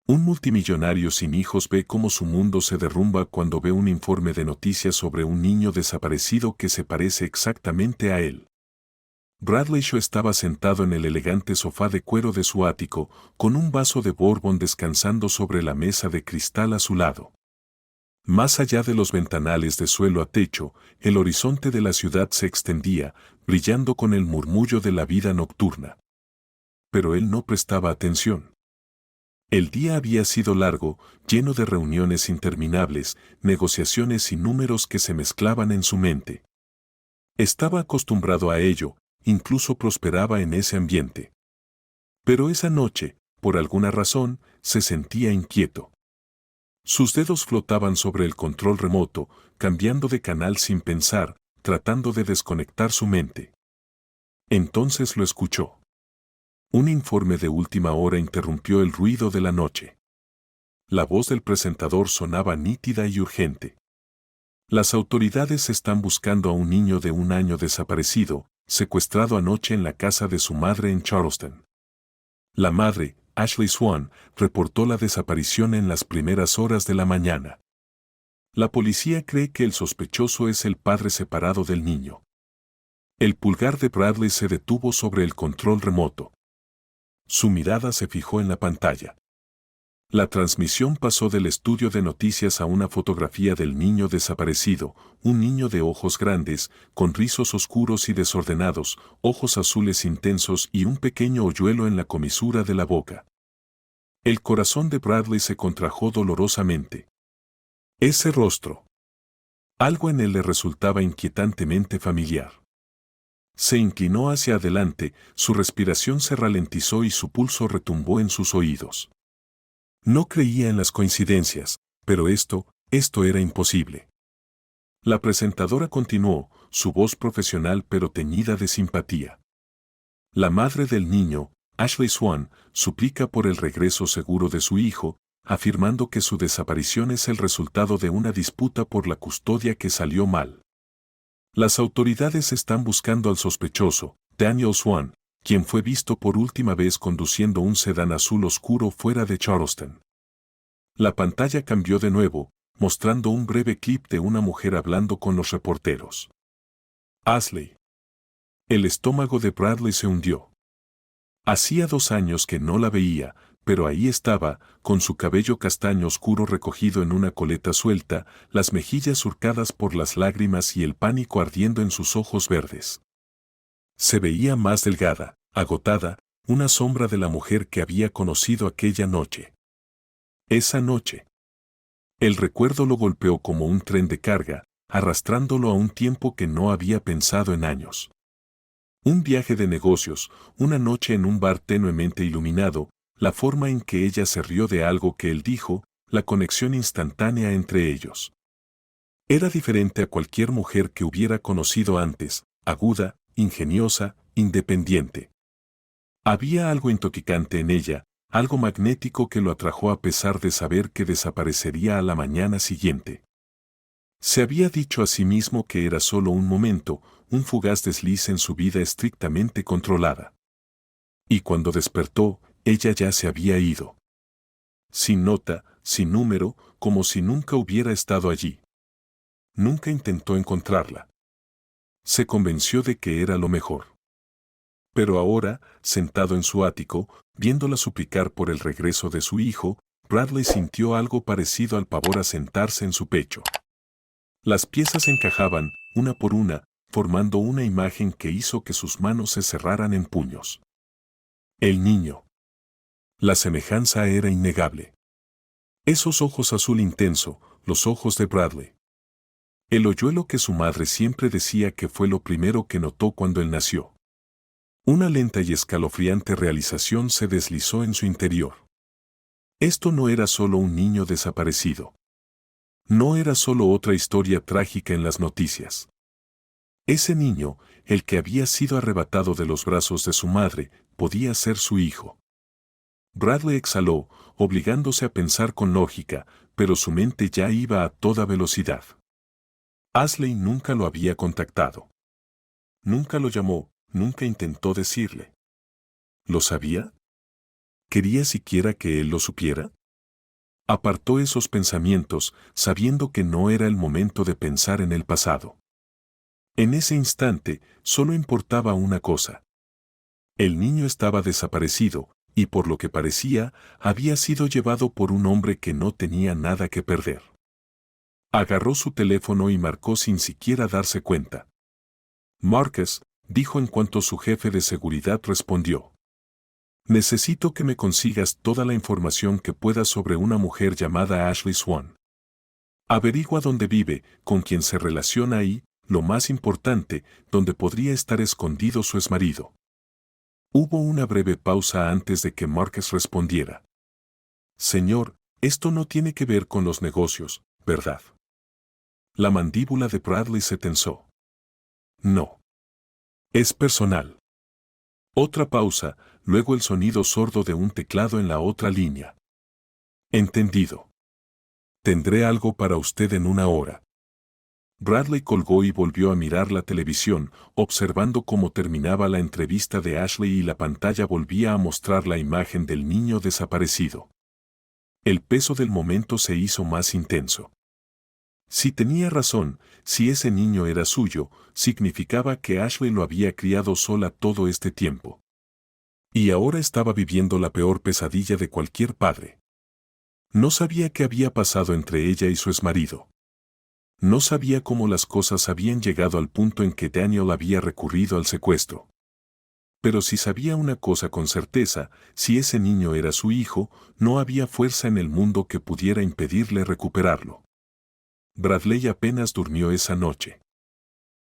Un multimillonario sin hijos ve cómo su mundo se derrumba cuando ve un informe de noticias sobre un niño desaparecido que se parece exactamente a él. Bradley Shaw estaba sentado en el elegante sofá de cuero de su ático, con un vaso de bourbon descansando sobre la mesa de cristal a su lado. Más allá de los ventanales de suelo a techo, el horizonte de la ciudad se extendía, brillando con el murmullo de la vida nocturna. Pero él no prestaba atención. El día había sido largo, lleno de reuniones interminables, negociaciones y números que se mezclaban en su mente. Estaba acostumbrado a ello, incluso prosperaba en ese ambiente. Pero esa noche, por alguna razón, se sentía inquieto. Sus dedos flotaban sobre el control remoto, cambiando de canal sin pensar, tratando de desconectar su mente. Entonces lo escuchó. Un informe de última hora interrumpió el ruido de la noche. La voz del presentador sonaba nítida y urgente. Las autoridades están buscando a un niño de 1 año desaparecido, secuestrado anoche en la casa de su madre en Charleston. La madre, Ashley Swan, reportó la desaparición en las primeras horas de la mañana. La policía cree que el sospechoso es el padre separado del niño. El pulgar de Bradley se detuvo sobre el control remoto. Su mirada se fijó en la pantalla. La transmisión pasó del estudio de noticias a una fotografía del niño desaparecido, un niño de ojos grandes, con rizos oscuros y desordenados, ojos azules intensos y un pequeño hoyuelo en la comisura de la boca. El corazón de Bradley se contrajo dolorosamente. Ese rostro. Algo en él le resultaba inquietantemente familiar. Se inclinó hacia adelante, su respiración se ralentizó y su pulso retumbó en sus oídos. No creía en las coincidencias, pero esto era imposible. La presentadora continuó, su voz profesional pero teñida de simpatía. La madre del niño, Ashley Swan, suplica por el regreso seguro de su hijo, afirmando que su desaparición es el resultado de una disputa por la custodia que salió mal. Las autoridades están buscando al sospechoso, Daniel Swan, quien fue visto por última vez conduciendo un sedán azul oscuro fuera de Charleston. La pantalla cambió de nuevo, mostrando un breve clip de una mujer hablando con los reporteros. Ashley. El estómago de Bradley se hundió. Hacía 2 años que no la veía, pero ahí estaba, con su cabello castaño oscuro recogido en una coleta suelta, las mejillas surcadas por las lágrimas y el pánico ardiendo en sus ojos verdes. Se veía más delgada, agotada, una sombra de la mujer que había conocido aquella noche. Esa noche. El recuerdo lo golpeó como un tren de carga, arrastrándolo a un tiempo que no había pensado en años. Un viaje de negocios, una noche en un bar tenuemente iluminado, la forma en que ella se rió de algo que él dijo, la conexión instantánea entre ellos. Era diferente a cualquier mujer que hubiera conocido antes, aguda, ingeniosa, independiente. Había algo intoxicante en ella, algo magnético que lo atrajo a pesar de saber que desaparecería a la mañana siguiente. Se había dicho a sí mismo que era solo un momento, un fugaz desliz en su vida estrictamente controlada. Y cuando despertó, ella ya se había ido. Sin nota, sin número, como si nunca hubiera estado allí. Nunca intentó encontrarla. Se convenció de que era lo mejor. Pero ahora, sentado en su ático, viéndola suplicar por el regreso de su hijo, Bradley sintió algo parecido al pavor asentarse en su pecho. Las piezas encajaban, una por una, formando una imagen que hizo que sus manos se cerraran en puños. El niño. La semejanza era innegable. Esos ojos azul intenso, los ojos de Bradley. El hoyuelo que su madre siempre decía que fue lo primero que notó cuando él nació. Una lenta y escalofriante realización se deslizó en su interior. Esto no era solo un niño desaparecido. No era solo otra historia trágica en las noticias. Ese niño, el que había sido arrebatado de los brazos de su madre, podía ser su hijo. Bradley exhaló, obligándose a pensar con lógica, pero su mente ya iba a toda velocidad. Ashley nunca lo había contactado. Nunca lo llamó, nunca intentó decirle. ¿Lo sabía? ¿Quería siquiera que él lo supiera? Apartó esos pensamientos, sabiendo que no era el momento de pensar en el pasado. En ese instante, solo importaba una cosa. El niño estaba desaparecido, y por lo que parecía, había sido llevado por un hombre que no tenía nada que perder. Agarró su teléfono y marcó sin siquiera darse cuenta. Marcus, dijo en cuanto su jefe de seguridad respondió. Necesito que me consigas toda la información que puedas sobre una mujer llamada Ashley Swan. Averigua dónde vive, con quién se relaciona y, lo más importante, dónde podría estar escondido su exmarido. Hubo una breve pausa antes de que Marcus respondiera. Señor, esto no tiene que ver con los negocios, ¿verdad? La mandíbula de Bradley se tensó. No. Es personal. Otra pausa, luego el sonido sordo de un teclado en la otra línea. Entendido. Tendré algo para usted en una hora. Bradley colgó y volvió a mirar la televisión, observando cómo terminaba la entrevista de Ashley y la pantalla volvía a mostrar la imagen del niño desaparecido. El peso del momento se hizo más intenso. Si tenía razón, si ese niño era suyo, significaba que Ashley lo había criado sola todo este tiempo. Y ahora estaba viviendo la peor pesadilla de cualquier padre. No sabía qué había pasado entre ella y su exmarido. No sabía cómo las cosas habían llegado al punto en que Daniel había recurrido al secuestro. Pero si sabía una cosa con certeza, si ese niño era su hijo, no había fuerza en el mundo que pudiera impedirle recuperarlo. Bradley apenas durmió esa noche.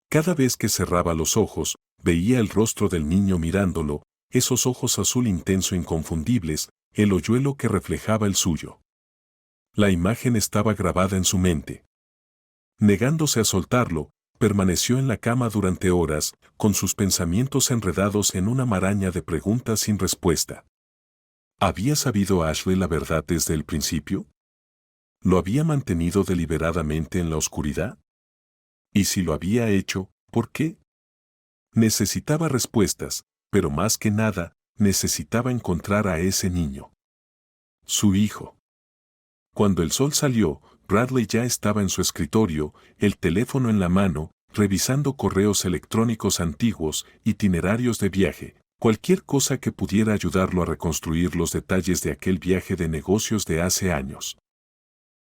Cada vez que cerraba los ojos, veía el rostro del niño mirándolo, esos ojos azul intenso inconfundibles, el hoyuelo que reflejaba el suyo. La imagen estaba grabada en su mente. Negándose a soltarlo, permaneció en la cama durante horas, con sus pensamientos enredados en una maraña de preguntas sin respuesta. ¿Había sabido Ashley la verdad desde el principio? ¿Lo había mantenido deliberadamente en la oscuridad? Y si lo había hecho, ¿por qué? Necesitaba respuestas, pero más que nada, necesitaba encontrar a ese niño. Su hijo. Cuando el sol salió, Bradley ya estaba en su escritorio, el teléfono en la mano, revisando correos electrónicos antiguos, itinerarios de viaje, cualquier cosa que pudiera ayudarlo a reconstruir los detalles de aquel viaje de negocios de hace años.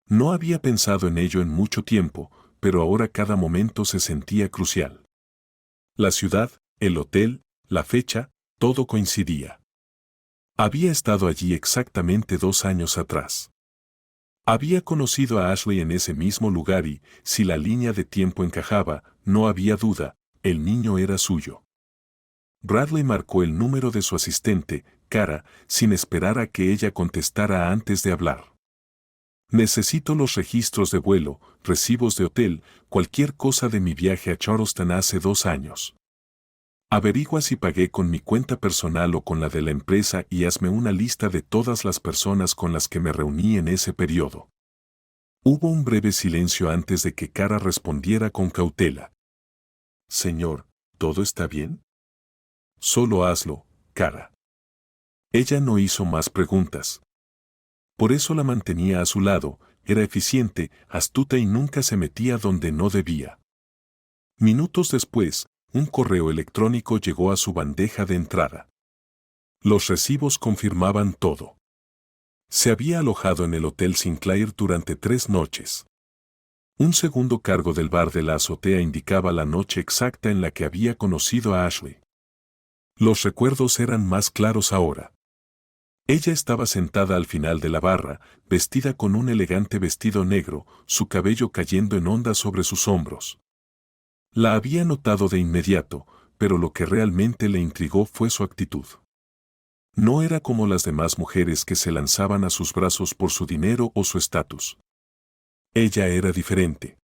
No había pensado en ello en mucho tiempo, pero ahora cada momento se sentía crucial. La ciudad, el hotel, la fecha, todo coincidía. Había estado allí exactamente 2 años atrás. Había conocido a Ashley en ese mismo lugar y, si la línea de tiempo encajaba, no había duda, el niño era suyo. Bradley marcó el número de su asistente, Cara, sin esperar a que ella contestara antes de hablar. Necesito los registros de vuelo, recibos de hotel, cualquier cosa de mi viaje a Charleston hace 2 años. Averigua si pagué con mi cuenta personal o con la de la empresa y hazme una lista de todas las personas con las que me reuní en ese periodo. Hubo un breve silencio antes de que Cara respondiera con cautela. Señor, ¿todo está bien? Solo hazlo, Cara. Ella no hizo más preguntas. Por eso la mantenía a su lado, era eficiente, astuta y nunca se metía donde no debía. Minutos después, un correo electrónico llegó a su bandeja de entrada. Los recibos confirmaban todo. Se había alojado en el Hotel Sinclair durante 3 noches. Un segundo cargo del bar de la azotea indicaba la noche exacta en la que había conocido a Ashley. Los recuerdos eran más claros ahora. Ella estaba sentada al final de la barra, vestida con un elegante vestido negro, su cabello cayendo en ondas sobre sus hombros. La había notado de inmediato, pero lo que realmente le intrigó fue su actitud. No era como las demás mujeres que se lanzaban a sus brazos por su dinero o su estatus. Ella era diferente.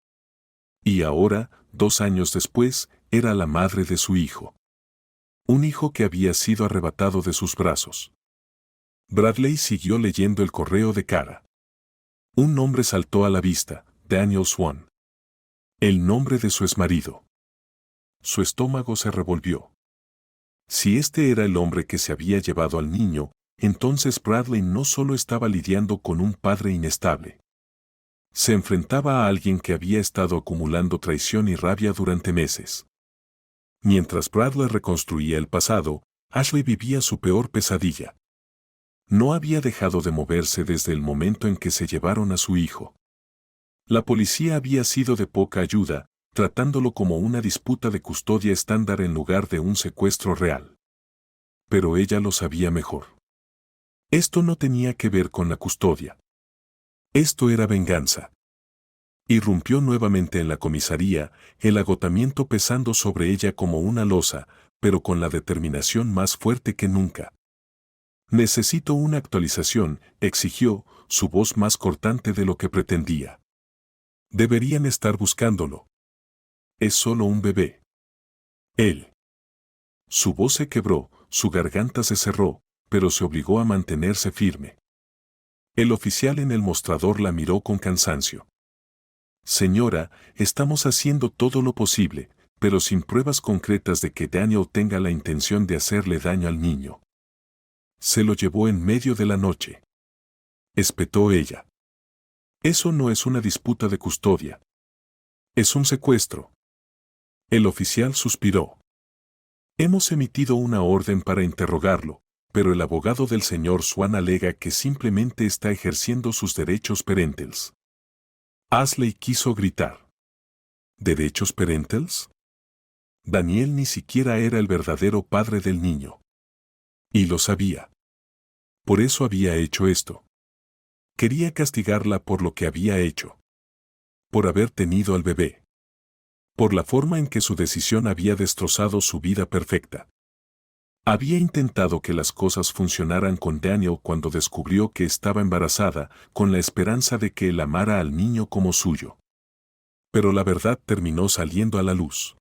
Y ahora, 2 años después, era la madre de su hijo. Un hijo que había sido arrebatado de sus brazos. Bradley siguió leyendo el correo de Cara. Un nombre saltó a la vista, Daniel Swan. El nombre de su exmarido. Su estómago se revolvió. Si este era el hombre que se había llevado al niño, entonces Bradley no solo estaba lidiando con un padre inestable. Se enfrentaba a alguien que había estado acumulando traición y rabia durante meses. Mientras Bradley reconstruía el pasado, Ashley vivía su peor pesadilla. No había dejado de moverse desde el momento en que se llevaron a su hijo. La policía había sido de poca ayuda, tratándolo como una disputa de custodia estándar en lugar de un secuestro real. Pero ella lo sabía mejor. Esto no tenía que ver con la custodia. Esto era venganza. Irrumpió nuevamente en la comisaría, el agotamiento pesando sobre ella como una losa, pero con la determinación más fuerte que nunca. Necesito una actualización, exigió, su voz más cortante de lo que pretendía. Deberían estar buscándolo. Es solo un bebé. Él. Su voz se quebró, su garganta se cerró, pero se obligó a mantenerse firme. El oficial en el mostrador la miró con cansancio. Señora, estamos haciendo todo lo posible, pero sin pruebas concretas de que Daniel tenga la intención de hacerle daño al niño. Se lo llevó en medio de la noche. Espetó ella. Eso no es una disputa de custodia. Es un secuestro. El oficial suspiró. Hemos emitido una orden para interrogarlo, pero el abogado del señor Swan alega que simplemente está ejerciendo sus derechos parentales. Ashley quiso gritar. ¿Derechos parentales? Daniel ni siquiera era el verdadero padre del niño. Y lo sabía. Por eso había hecho esto. Quería castigarla por lo que había hecho. Por haber tenido al bebé. Por la forma en que su decisión había destrozado su vida perfecta. Había intentado que las cosas funcionaran con Daniel cuando descubrió que estaba embarazada, con la esperanza de que él amara al niño como suyo. Pero la verdad terminó saliendo a la luz.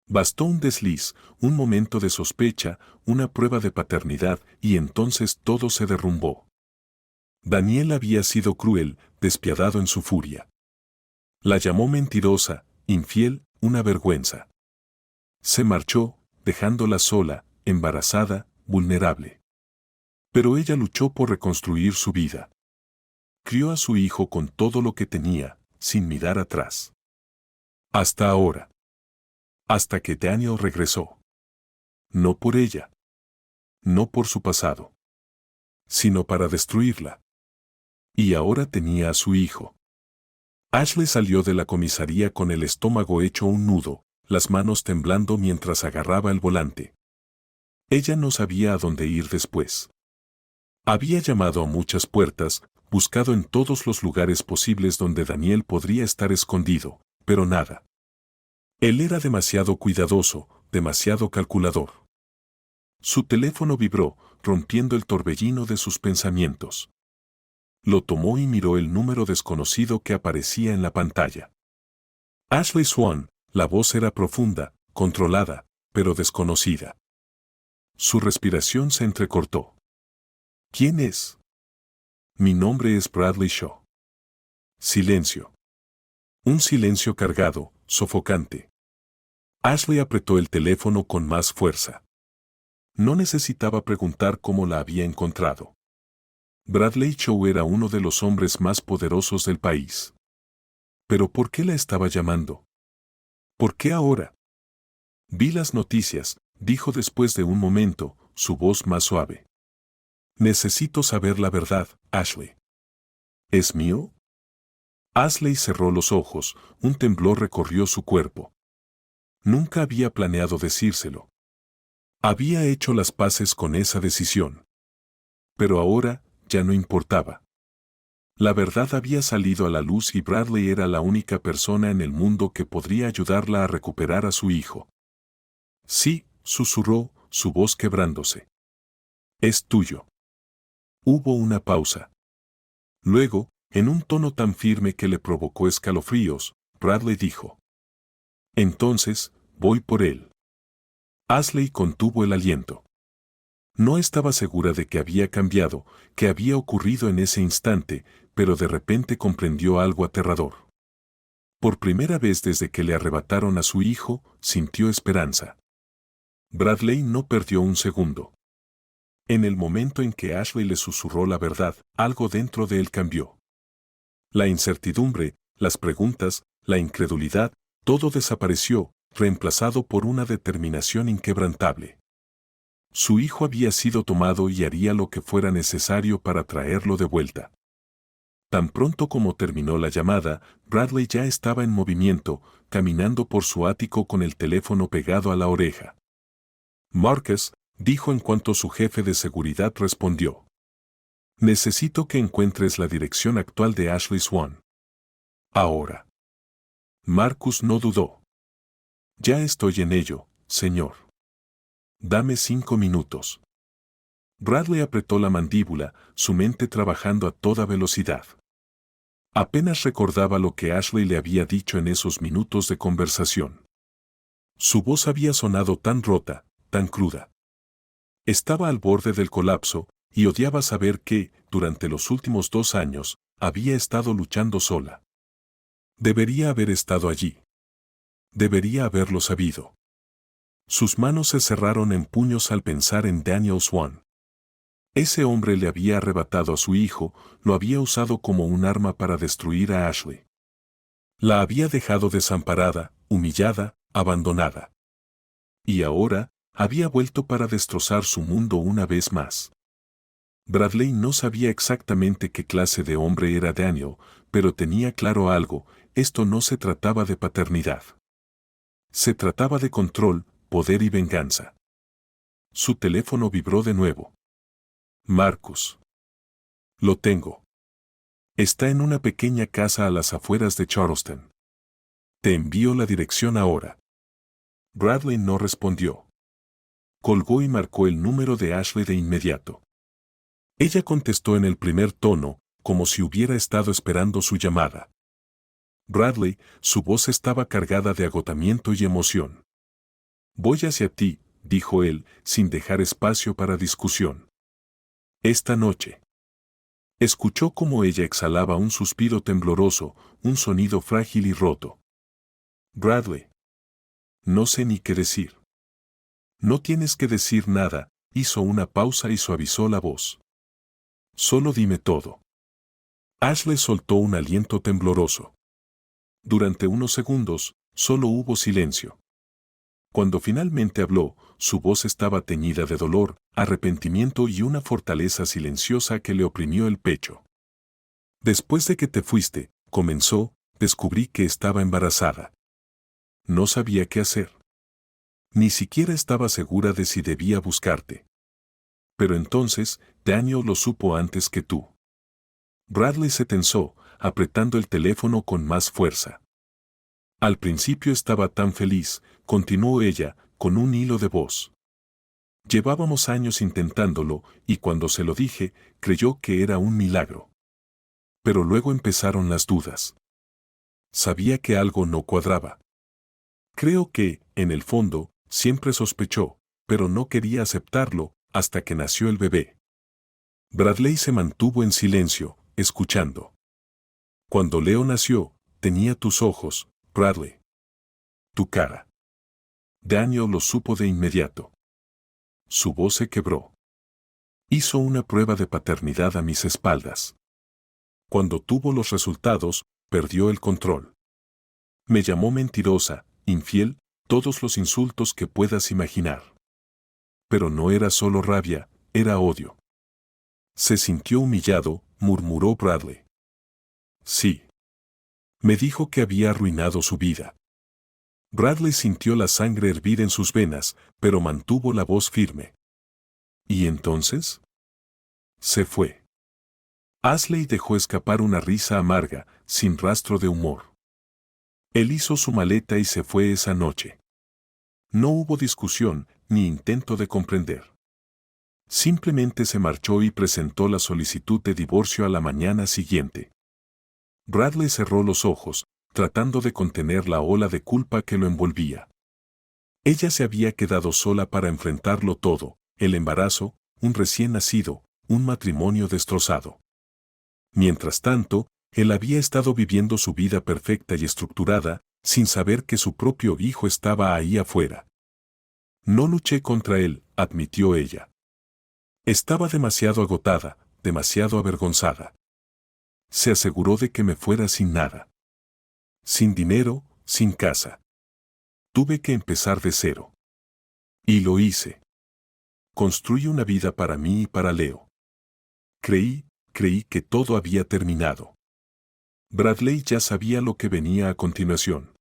Bastó un desliz, un momento de sospecha, una prueba de paternidad, y entonces todo se derrumbó. Daniel había sido cruel, despiadado en su furia. La llamó mentirosa, infiel, una vergüenza. Se marchó, dejándola sola, embarazada, vulnerable. Pero ella luchó por reconstruir su vida. Crió a su hijo con todo lo que tenía, sin mirar atrás. Hasta ahora. Hasta que Daniel regresó. No por ella. No por su pasado. Sino para destruirla. Y ahora tenía a su hijo. Ashley salió de la comisaría con el estómago hecho un nudo, las manos temblando mientras agarraba el volante. Ella no sabía a dónde ir después. Había llamado a muchas puertas, buscado en todos los lugares posibles donde Daniel podría estar escondido, pero nada. Él era demasiado cuidadoso, demasiado calculador. Su teléfono vibró, rompiendo el torbellino de sus pensamientos. Lo tomó y miró el número desconocido que aparecía en la pantalla. Ashley Swan, la voz era profunda, controlada, pero desconocida. Su respiración se entrecortó. ¿Quién es? Mi nombre es Bradley Shaw. Silencio. Un silencio cargado, sofocante. Ashley apretó el teléfono con más fuerza. No necesitaba preguntar cómo la había encontrado. Bradley Shaw era uno de los hombres más poderosos del país. ¿Pero por qué la estaba llamando? ¿Por qué ahora? Vi las noticias, dijo después de un momento, su voz más suave. Necesito saber la verdad, Ashley. ¿Es mío? Ashley cerró los ojos, un temblor recorrió su cuerpo. Nunca había planeado decírselo. Había hecho las paces con esa decisión. Pero ahora, ya no importaba. La verdad había salido a la luz y Bradley era la única persona en el mundo que podría ayudarla a recuperar a su hijo. Sí, susurró, su voz quebrándose. Es tuyo. Hubo una pausa. Luego, en un tono tan firme que le provocó escalofríos, Bradley dijo. Entonces, voy por él. Ashley contuvo el aliento. No estaba segura de que había cambiado, que había ocurrido en ese instante, pero de repente comprendió algo aterrador. Por primera vez desde que le arrebataron a su hijo, sintió esperanza. Bradley no perdió un segundo. En el momento en que Ashley le susurró la verdad, algo dentro de él cambió. La incertidumbre, las preguntas, la incredulidad, todo desapareció, reemplazado por una determinación inquebrantable. Su hijo había sido tomado y haría lo que fuera necesario para traerlo de vuelta. Tan pronto como terminó la llamada, Bradley ya estaba en movimiento, caminando por su ático con el teléfono pegado a la oreja. Marcus, dijo en cuanto su jefe de seguridad respondió. Necesito que encuentres la dirección actual de Ashley Swan. Ahora. Marcus no dudó. Ya estoy en ello, señor. Dame 5 minutos. Bradley apretó la mandíbula, su mente trabajando a toda velocidad. Apenas recordaba lo que Ashley le había dicho en esos minutos de conversación. Su voz había sonado tan rota, tan cruda. Estaba al borde del colapso, y odiaba saber que, durante los últimos 2 años, había estado luchando sola. Debería haber estado allí. Debería haberlo sabido. Sus manos se cerraron en puños al pensar en Daniel Swan. Ese hombre le había arrebatado a su hijo, lo había usado como un arma para destruir a Ashley. La había dejado desamparada, humillada, abandonada. Y ahora, había vuelto para destrozar su mundo una vez más. Bradley no sabía exactamente qué clase de hombre era Daniel, pero tenía claro algo, esto no se trataba de paternidad. Se trataba de control, poder y venganza. Su teléfono vibró de nuevo. Marcus. Lo tengo. Está en una pequeña casa a las afueras de Charleston. Te envío la dirección ahora. Bradley no respondió. Colgó y marcó el número de Ashley de inmediato. Ella contestó en el primer tono, como si hubiera estado esperando su llamada. Bradley, su voz estaba cargada de agotamiento y emoción. Voy hacia ti, dijo él, sin dejar espacio para discusión. Esta noche. Escuchó cómo ella exhalaba un suspiro tembloroso, un sonido frágil y roto. Bradley. No sé ni qué decir. No tienes que decir nada, hizo una pausa y suavizó la voz. Solo dime todo. Ashley soltó un aliento tembloroso. Durante unos segundos, solo hubo silencio. Cuando finalmente habló, su voz estaba teñida de dolor, arrepentimiento y una fortaleza silenciosa que le oprimió el pecho. Después de que te fuiste, comenzó, descubrí que estaba embarazada. No sabía qué hacer. Ni siquiera estaba segura de si debía buscarte. Pero entonces, Daniel lo supo antes que tú. Bradley se tensó, apretando el teléfono con más fuerza. Al principio estaba tan feliz, continuó ella, con un hilo de voz. Llevábamos años intentándolo, y cuando se lo dije, creyó que era un milagro. Pero luego empezaron las dudas. Sabía que algo no cuadraba. Creo que, en el fondo, siempre sospechó, pero no quería aceptarlo, hasta que nació el bebé. Bradley se mantuvo en silencio, escuchando. Cuando Leo nació, tenía tus ojos, Bradley. Tu cara. Daniel lo supo de inmediato. Su voz se quebró. Hizo una prueba de paternidad a mis espaldas. Cuando tuvo los resultados, perdió el control. Me llamó mentirosa, infiel, todos los insultos que puedas imaginar. Pero no era solo rabia, era odio. Se sintió humillado, murmuró Bradley. Sí. Me dijo que había arruinado su vida. Bradley sintió la sangre hervir en sus venas, pero mantuvo la voz firme. ¿Y entonces? Se fue. Ashley dejó escapar una risa amarga, sin rastro de humor. Él hizo su maleta y se fue esa noche. No hubo discusión, ni intento de comprender. Simplemente se marchó y presentó la solicitud de divorcio a la mañana siguiente. Bradley cerró los ojos, tratando de contener la ola de culpa que lo envolvía. Ella se había quedado sola para enfrentarlo todo, el embarazo, un recién nacido, un matrimonio destrozado. Mientras tanto, él había estado viviendo su vida perfecta y estructurada, sin saber que su propio hijo estaba ahí afuera. No luché contra él, admitió ella. Estaba demasiado agotada, demasiado avergonzada. Se aseguró de que me fuera sin nada. Sin dinero, sin casa. Tuve que empezar de cero. Y lo hice. Construí una vida para mí y para Leo. Creí que todo había terminado. Bradley ya sabía lo que venía a continuación.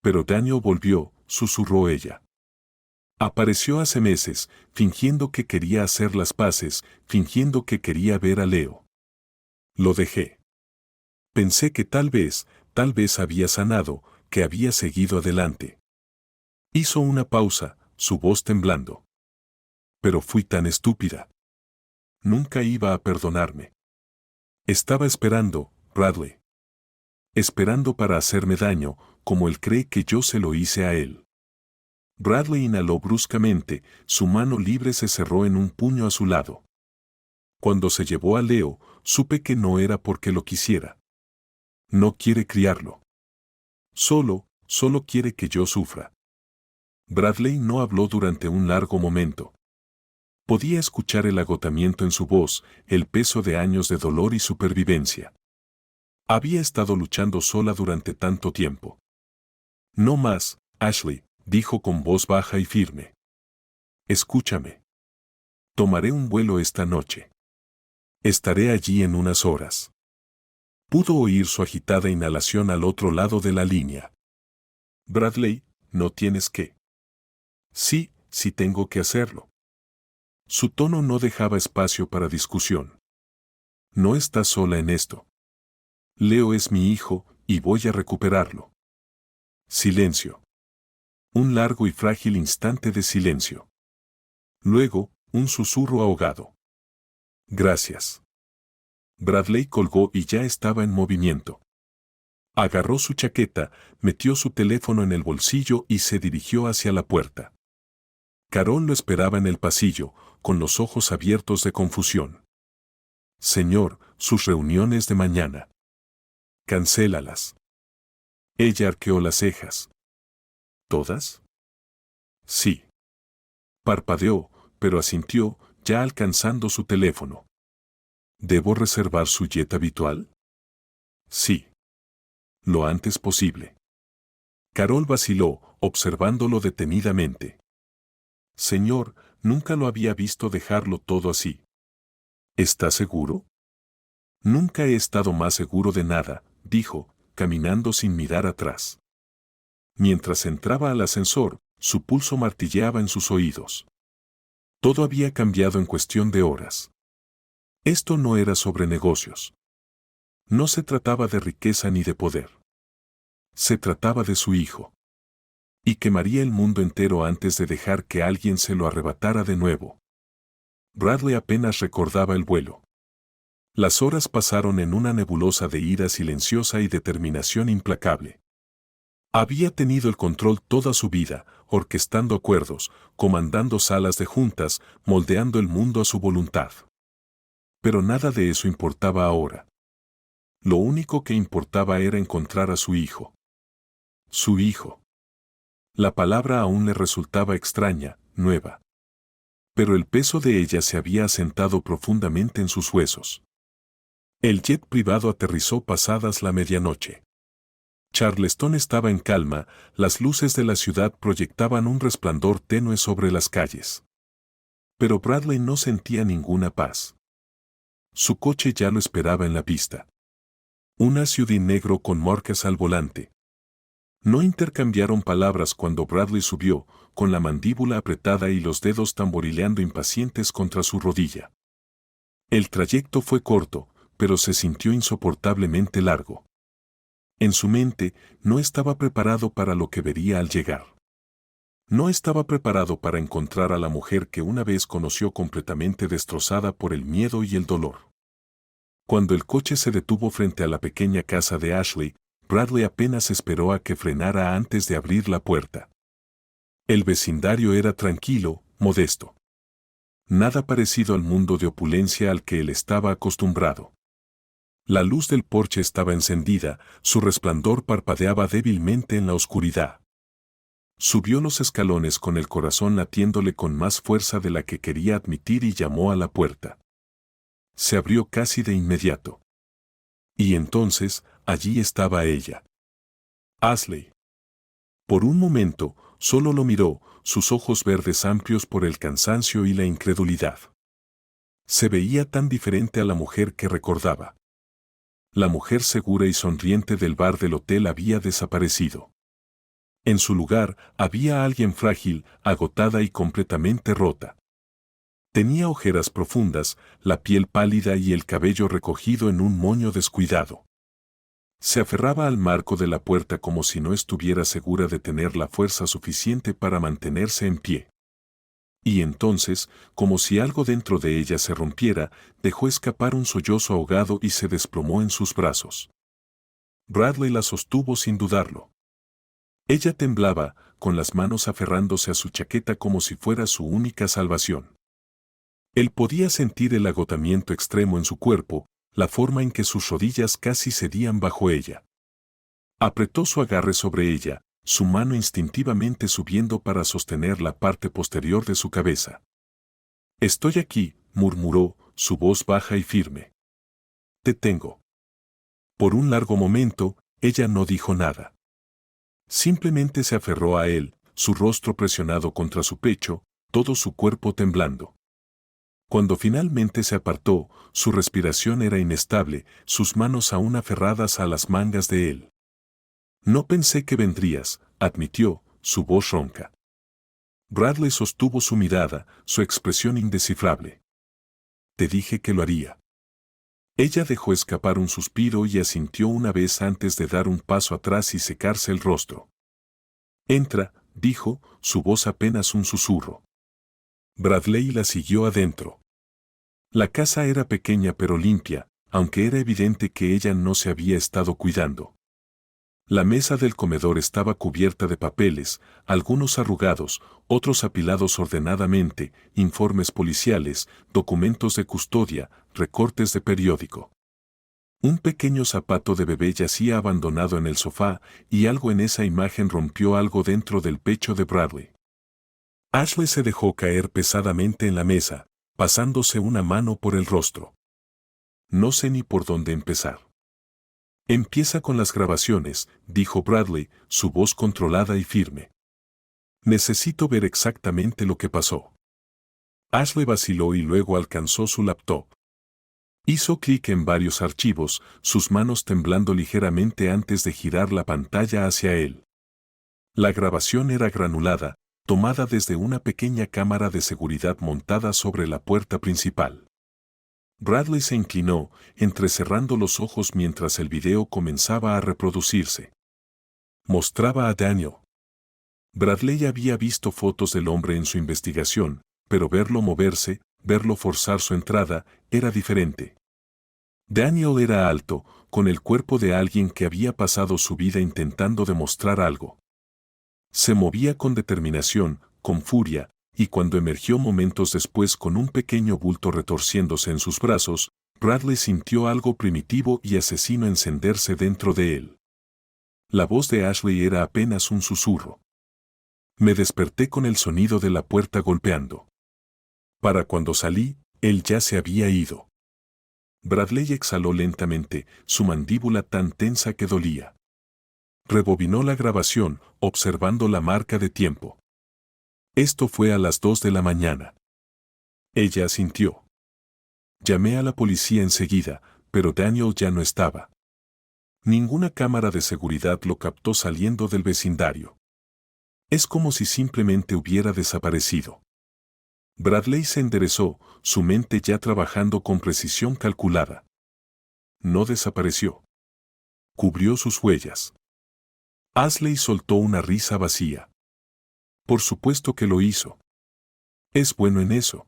Pero Daniel volvió, susurró ella. Apareció hace meses, fingiendo que quería hacer las paces, fingiendo que quería ver a Leo. Lo dejé. Pensé que tal vez había sanado, que había seguido adelante. Hizo una pausa, su voz temblando. Pero fui tan estúpida. Nunca iba a perdonarme. Estaba esperando, Bradley. Esperando para hacerme daño, como él cree que yo se lo hice a él. Bradley inhaló bruscamente, su mano libre se cerró en un puño a su lado. Cuando se llevó a Leo, supe que no era porque lo quisiera. No quiere criarlo. Solo quiere que yo sufra. Bradley no habló durante un largo momento. Podía escuchar el agotamiento en su voz, el peso de años de dolor y supervivencia. Había estado luchando sola durante tanto tiempo. No más, Ashley, dijo con voz baja y firme. Escúchame. Tomaré un vuelo esta noche. Estaré allí en unas horas. Pudo oír su agitada inhalación al otro lado de la línea. Bradley, no tienes que. Sí tengo que hacerlo. Su tono no dejaba espacio para discusión. No estás sola en esto. Leo es mi hijo, y voy a recuperarlo. Silencio. Un largo y frágil instante de silencio. Luego, un susurro ahogado. Gracias. Bradley colgó y ya estaba en movimiento. Agarró su chaqueta, metió su teléfono en el bolsillo y se dirigió hacia la puerta. Carol lo esperaba en el pasillo, con los ojos abiertos de confusión. Señor, sus reuniones de mañana. Cancélalas. Ella arqueó las cejas. ¿Todas? Sí. Parpadeó, pero asintió, ya alcanzando su teléfono. ¿Debo reservar su jet habitual? Sí. Lo antes posible. Carol vaciló, observándolo detenidamente. Señor, nunca lo había visto dejarlo todo así. ¿Está seguro? Nunca he estado más seguro de nada, dijo, caminando sin mirar atrás. Mientras entraba al ascensor, su pulso martilleaba en sus oídos. Todo había cambiado en cuestión de horas. Esto no era sobre negocios. No se trataba de riqueza ni de poder. Se trataba de su hijo. Y quemaría el mundo entero antes de dejar que alguien se lo arrebatara de nuevo. Bradley apenas recordaba el vuelo. Las horas pasaron en una nebulosa de ira silenciosa y determinación implacable. Había tenido el control toda su vida, orquestando acuerdos, comandando salas de juntas, moldeando el mundo a su voluntad. Pero nada de eso importaba ahora. Lo único que importaba era encontrar a su hijo. Su hijo. La palabra aún le resultaba extraña, nueva. Pero el peso de ella se había asentado profundamente en sus huesos. El jet privado aterrizó pasadas la medianoche. Charleston estaba en calma, las luces de la ciudad proyectaban un resplandor tenue sobre las calles. Pero Bradley no sentía ninguna paz. Su coche ya lo esperaba en la pista. Un SUV negro con marcas al volante. No intercambiaron palabras cuando Bradley subió, con la mandíbula apretada y los dedos tamborileando impacientes contra su rodilla. El trayecto fue corto, pero se sintió insoportablemente largo. En su mente, no estaba preparado para lo que vería al llegar. No estaba preparado para encontrar a la mujer que una vez conoció completamente destrozada por el miedo y el dolor. Cuando el coche se detuvo frente a la pequeña casa de Ashley, Bradley apenas esperó a que frenara antes de abrir la puerta. El vecindario era tranquilo, modesto. Nada parecido al mundo de opulencia al que él estaba acostumbrado. La luz del porche estaba encendida, su resplandor parpadeaba débilmente en la oscuridad. Subió los escalones con el corazón latiéndole con más fuerza de la que quería admitir y llamó a la puerta. Se abrió casi de inmediato. Y entonces, allí estaba ella. Ashley. Por un momento, solo lo miró, sus ojos verdes amplios por el cansancio y la incredulidad. Se veía tan diferente a la mujer que recordaba. La mujer segura y sonriente del bar del hotel había desaparecido. En su lugar, había alguien frágil, agotada y completamente rota. Tenía ojeras profundas, la piel pálida y el cabello recogido en un moño descuidado. Se aferraba al marco de la puerta como si no estuviera segura de tener la fuerza suficiente para mantenerse en pie. Y entonces, como si algo dentro de ella se rompiera, dejó escapar un sollozo ahogado y se desplomó en sus brazos. Bradley la sostuvo sin dudarlo. Ella temblaba, con las manos aferrándose a su chaqueta como si fuera su única salvación. Él podía sentir el agotamiento extremo en su cuerpo, la forma en que sus rodillas casi cedían bajo ella. Apretó su agarre sobre ella, su mano instintivamente subiendo para sostener la parte posterior de su cabeza. «Estoy aquí», murmuró, su voz baja y firme. «Te tengo». Por un largo momento, ella no dijo nada. Simplemente se aferró a él, su rostro presionado contra su pecho, todo su cuerpo temblando. Cuando finalmente se apartó, su respiración era inestable, sus manos aún aferradas a las mangas de él. «No pensé que vendrías», admitió, su voz ronca. Bradley sostuvo su mirada, su expresión indescifrable. «Te dije que lo haría». Ella dejó escapar un suspiro y asintió una vez antes de dar un paso atrás y secarse el rostro. «Entra», dijo, su voz apenas un susurro. Bradley la siguió adentro. La casa era pequeña pero limpia, aunque era evidente que ella no se había estado cuidando. La mesa del comedor estaba cubierta de papeles, algunos arrugados, otros apilados ordenadamente, informes policiales, documentos de custodia, recortes de periódico. Un pequeño zapato de bebé yacía abandonado en el sofá, y algo en esa imagen rompió algo dentro del pecho de Bradley. Ashley se dejó caer pesadamente en la mesa, pasándose una mano por el rostro. «No sé ni por dónde empezar». «Empieza con las grabaciones», dijo Bradley, su voz controlada y firme. «Necesito ver exactamente lo que pasó». Ashley vaciló y luego alcanzó su laptop. Hizo clic en varios archivos, sus manos temblando ligeramente antes de girar la pantalla hacia él. La grabación era granulada, tomada desde una pequeña cámara de seguridad montada sobre la puerta principal. Bradley se inclinó, entrecerrando los ojos mientras el video comenzaba a reproducirse. Mostraba a Daniel. Bradley había visto fotos del hombre en su investigación, pero verlo moverse, verlo forzar su entrada, era diferente. Daniel era alto, con el cuerpo de alguien que había pasado su vida intentando demostrar algo. Se movía con determinación, con furia, y cuando emergió momentos después con un pequeño bulto retorciéndose en sus brazos, Bradley sintió algo primitivo y asesino encenderse dentro de él. La voz de Ashley era apenas un susurro. Me desperté con el sonido de la puerta golpeando. Para cuando salí, él ya se había ido. Bradley exhaló lentamente, su mandíbula tan tensa que dolía. Rebobinó la grabación, observando la marca de tiempo. Esto fue a las 2 de la mañana. Ella asintió. Llamé a la policía enseguida, pero Daniel ya no estaba. Ninguna cámara de seguridad lo captó saliendo del vecindario. Es como si simplemente hubiera desaparecido. Bradley se enderezó, su mente ya trabajando con precisión calculada. No desapareció. Cubrió sus huellas. Ashley soltó una risa vacía. Por supuesto que lo hizo. Es bueno en eso.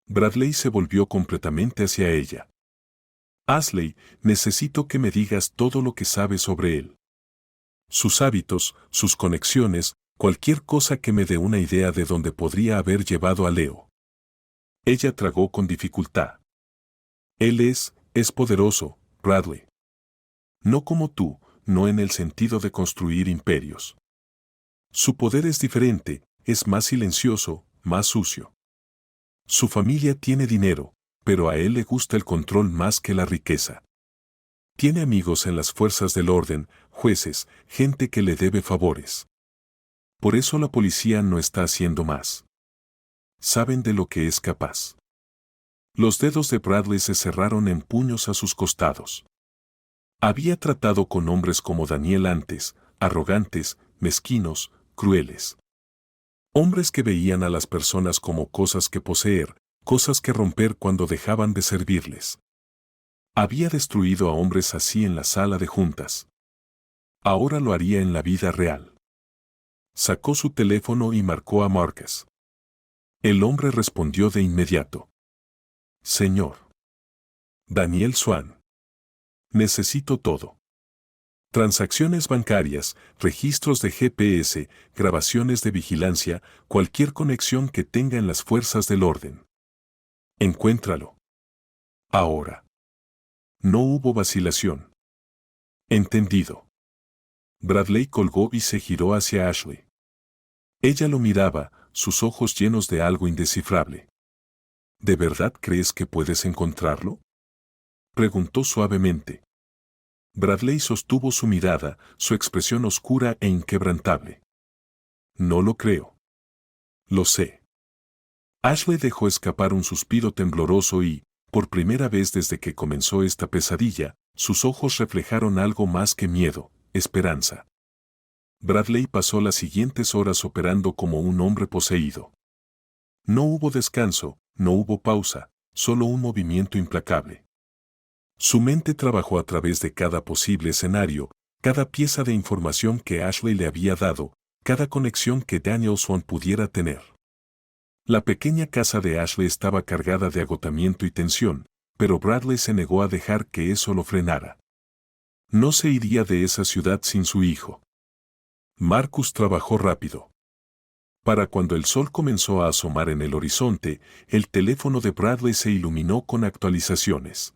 Bradley se volvió completamente hacia ella. Ashley, necesito que me digas todo lo que sabes sobre él. Sus hábitos, sus conexiones, cualquier cosa que me dé una idea de dónde podría haber llevado a Leo. Ella tragó con dificultad. Él es poderoso, Bradley. No como tú, no en el sentido de construir imperios. Su poder es diferente, es más silencioso, más sucio. Su familia tiene dinero, pero a él le gusta el control más que la riqueza. Tiene amigos en las fuerzas del orden, jueces, gente que le debe favores. Por eso la policía no está haciendo más. Saben de lo que es capaz. Los dedos de Bradley se cerraron en puños a sus costados. Había tratado con hombres como Daniel antes, arrogantes, mezquinos, crueles. Hombres que veían a las personas como cosas que poseer, cosas que romper cuando dejaban de servirles. Había destruido a hombres así en la sala de juntas. Ahora lo haría en la vida real. Sacó su teléfono y marcó a Marcus. El hombre respondió de inmediato. Señor. Daniel Swan. Necesito todo. Transacciones bancarias, registros de GPS, grabaciones de vigilancia, cualquier conexión que tenga en las fuerzas del orden. Encuéntralo. Ahora. No hubo vacilación. Entendido. Bradley colgó y se giró hacia Ashley. Ella lo miraba, sus ojos llenos de algo indescifrable. ¿De verdad crees que puedes encontrarlo? Preguntó suavemente. Bradley sostuvo su mirada, su expresión oscura e inquebrantable. No lo creo. Lo sé. Ashley dejó escapar un suspiro tembloroso y, por primera vez desde que comenzó esta pesadilla, sus ojos reflejaron algo más que miedo, esperanza. Bradley pasó las siguientes horas operando como un hombre poseído. No hubo descanso, no hubo pausa, solo un movimiento implacable. Su mente trabajó a través de cada posible escenario, cada pieza de información que Ashley le había dado, cada conexión que Daniel Swan pudiera tener. La pequeña casa de Ashley estaba cargada de agotamiento y tensión, pero Bradley se negó a dejar que eso lo frenara. No se iría de esa ciudad sin su hijo. Marcus trabajó rápido. Para cuando el sol comenzó a asomar en el horizonte, el teléfono de Bradley se iluminó con actualizaciones.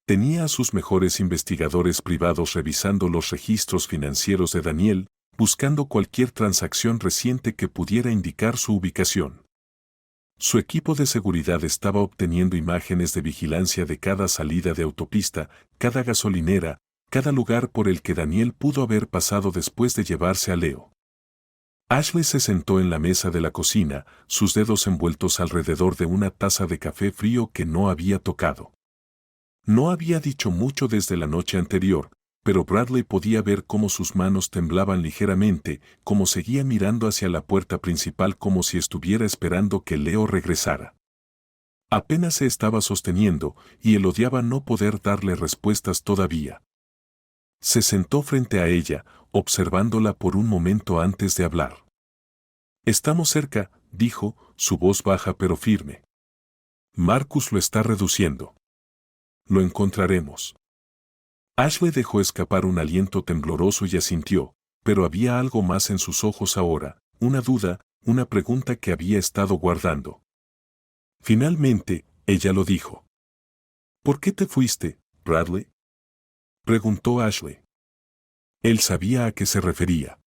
Tenía a sus mejores investigadores privados revisando los registros financieros de Daniel, buscando cualquier transacción reciente que pudiera indicar su ubicación. Su equipo de seguridad estaba obteniendo imágenes de vigilancia de cada salida de autopista, cada gasolinera, cada lugar por el que Daniel pudo haber pasado después de llevarse a Leo. Ashley se sentó en la mesa de la cocina, sus dedos envueltos alrededor de una taza de café frío que no había tocado. No había dicho mucho desde la noche anterior, pero Bradley podía ver cómo sus manos temblaban ligeramente, cómo seguía mirando hacia la puerta principal como si estuviera esperando que Leo regresara. Apenas se estaba sosteniendo, y él odiaba no poder darle respuestas todavía. Se sentó frente a ella, observándola por un momento antes de hablar. Estamos cerca, dijo, su voz baja pero firme. Marcus lo está reduciendo. Lo encontraremos. Ashley dejó escapar un aliento tembloroso y asintió, pero había algo más en sus ojos ahora, una duda, una pregunta que había estado guardando. Finalmente, ella lo dijo. ¿Por qué te fuiste, Bradley? Preguntó Ashley. Él sabía a qué se refería.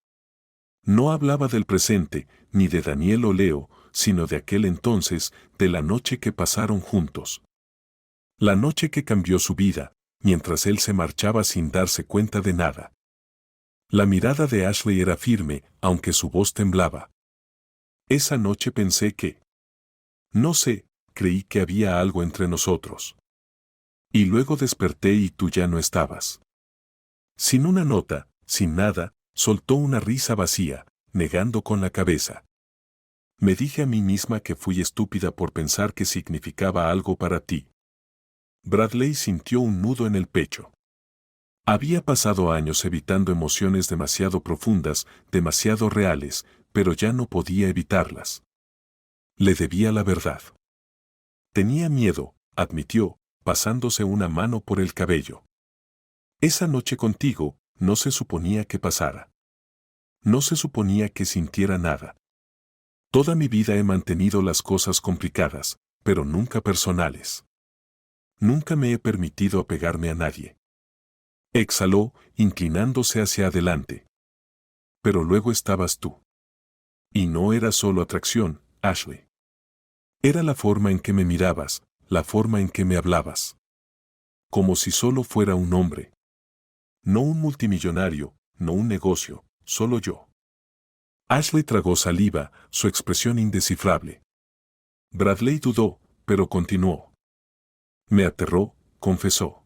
No hablaba del presente, ni de Daniel o Leo, sino de aquel entonces, de la noche que pasaron juntos. La noche que cambió su vida, mientras él se marchaba sin darse cuenta de nada. La mirada de Ashley era firme, aunque su voz temblaba. Esa noche pensé que... No sé, creí que había algo entre nosotros. Y luego desperté y tú ya no estabas. Sin una nota, sin nada, soltó una risa vacía, negando con la cabeza. Me dije a mí misma que fui estúpida por pensar que significaba algo para ti. Bradley sintió un nudo en el pecho. Había pasado años evitando emociones demasiado profundas, demasiado reales, pero ya no podía evitarlas. Le debía la verdad. Tenía miedo, admitió, pasándose una mano por el cabello. Esa noche contigo, no se suponía que pasara. No se suponía que sintiera nada. Toda mi vida he mantenido las cosas complicadas, pero nunca personales. Nunca me he permitido apegarme a nadie. Exhaló, inclinándose hacia adelante. pero luego estabas tú. Y no era solo atracción, Ashley. Era la forma en que me mirabas, la forma en que me hablabas. Como si solo fuera un hombre. No un multimillonario, no un negocio, solo yo. Ashley tragó saliva, su expresión indescifrable. Bradley dudó, pero continuó. Me aterró, confesó.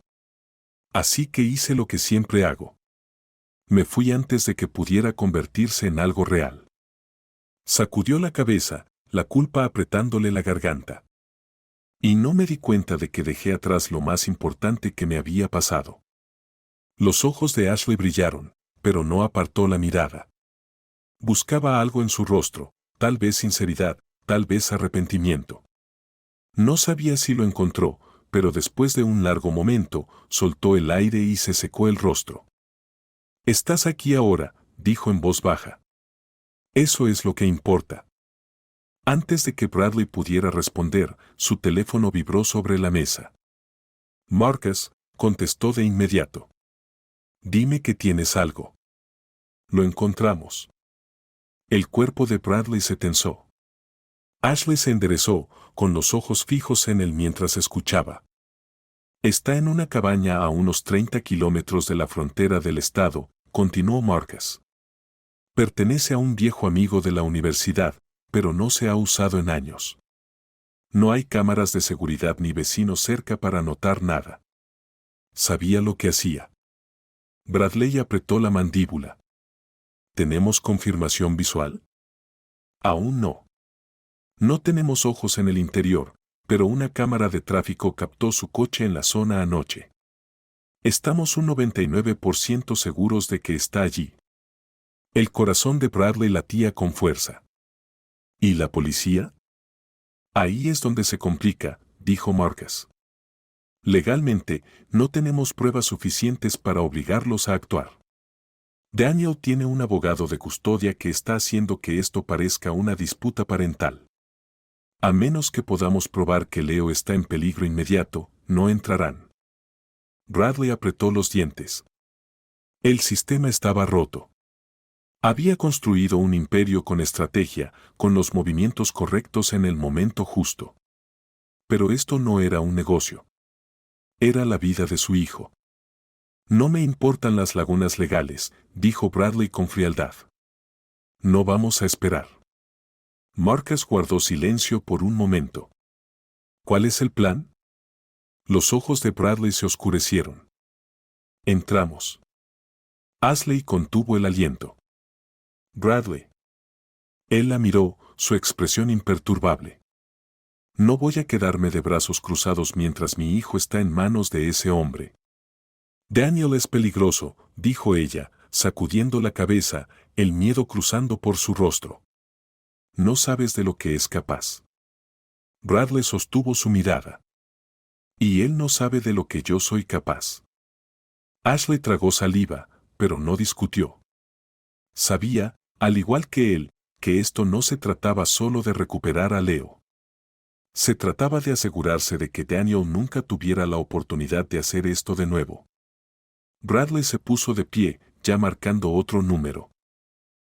Así que hice lo que siempre hago. Me fui antes de que pudiera convertirse en algo real. Sacudió la cabeza, la culpa apretándole la garganta. Y no me di cuenta de que dejé atrás lo más importante que me había pasado. Los ojos de Ashley brillaron, pero no apartó la mirada. Buscaba algo en su rostro, tal vez sinceridad, tal vez arrepentimiento. No sabía si lo encontró, pero después de un largo momento, soltó el aire y se secó el rostro. Estás aquí ahora, dijo en voz baja. Eso es lo que importa. Antes de que Bradley pudiera responder, su teléfono vibró sobre la mesa. Marcus, contestó de inmediato. Dime que tienes algo. Lo encontramos. El cuerpo de Bradley se tensó. Ashley se enderezó, con los ojos fijos en él mientras escuchaba. Está en una cabaña a unos 30 kilómetros de la frontera del estado, continuó Marcus. Pertenece a un viejo amigo de la universidad, pero no se ha usado en años. No hay cámaras de seguridad ni vecinos cerca para notar nada. Sabía lo que hacía. Bradley apretó la mandíbula. ¿Tenemos confirmación visual? Aún no. No tenemos ojos en el interior, pero una cámara de tráfico captó su coche en la zona anoche. Estamos un 99% seguros de que está allí. El corazón de Bradley latía con fuerza. ¿Y la policía? Ahí es donde se complica, dijo Marcus. Legalmente, no tenemos pruebas suficientes para obligarlos a actuar. Daniel tiene un abogado de custodia que está haciendo que esto parezca una disputa parental. A menos que podamos probar que Leo está en peligro inmediato, no entrarán. Bradley apretó los dientes. El sistema estaba roto. Había construido un imperio con estrategia, con los movimientos correctos en el momento justo. Pero esto no era un negocio. Era la vida de su hijo. No me importan las lagunas legales, dijo Bradley con frialdad. No vamos a esperar. Marcus guardó silencio por un momento. ¿Cuál es el plan? Los ojos de Bradley se oscurecieron. Entramos. Ashley contuvo el aliento. Bradley. Él la miró, su expresión imperturbable. No voy a quedarme de brazos cruzados mientras mi hijo está en manos de ese hombre. Daniel es peligroso, dijo ella, sacudiendo la cabeza, el miedo cruzando por su rostro. No sabes de lo que es capaz. Bradley sostuvo su mirada. Y él no sabe de lo que yo soy capaz. Ashley tragó saliva, pero no discutió. Sabía, al igual que él, que esto no se trataba solo de recuperar a Leo. Se trataba de asegurarse de que Daniel nunca tuviera la oportunidad de hacer esto de nuevo. Bradley se puso de pie, ya marcando otro número.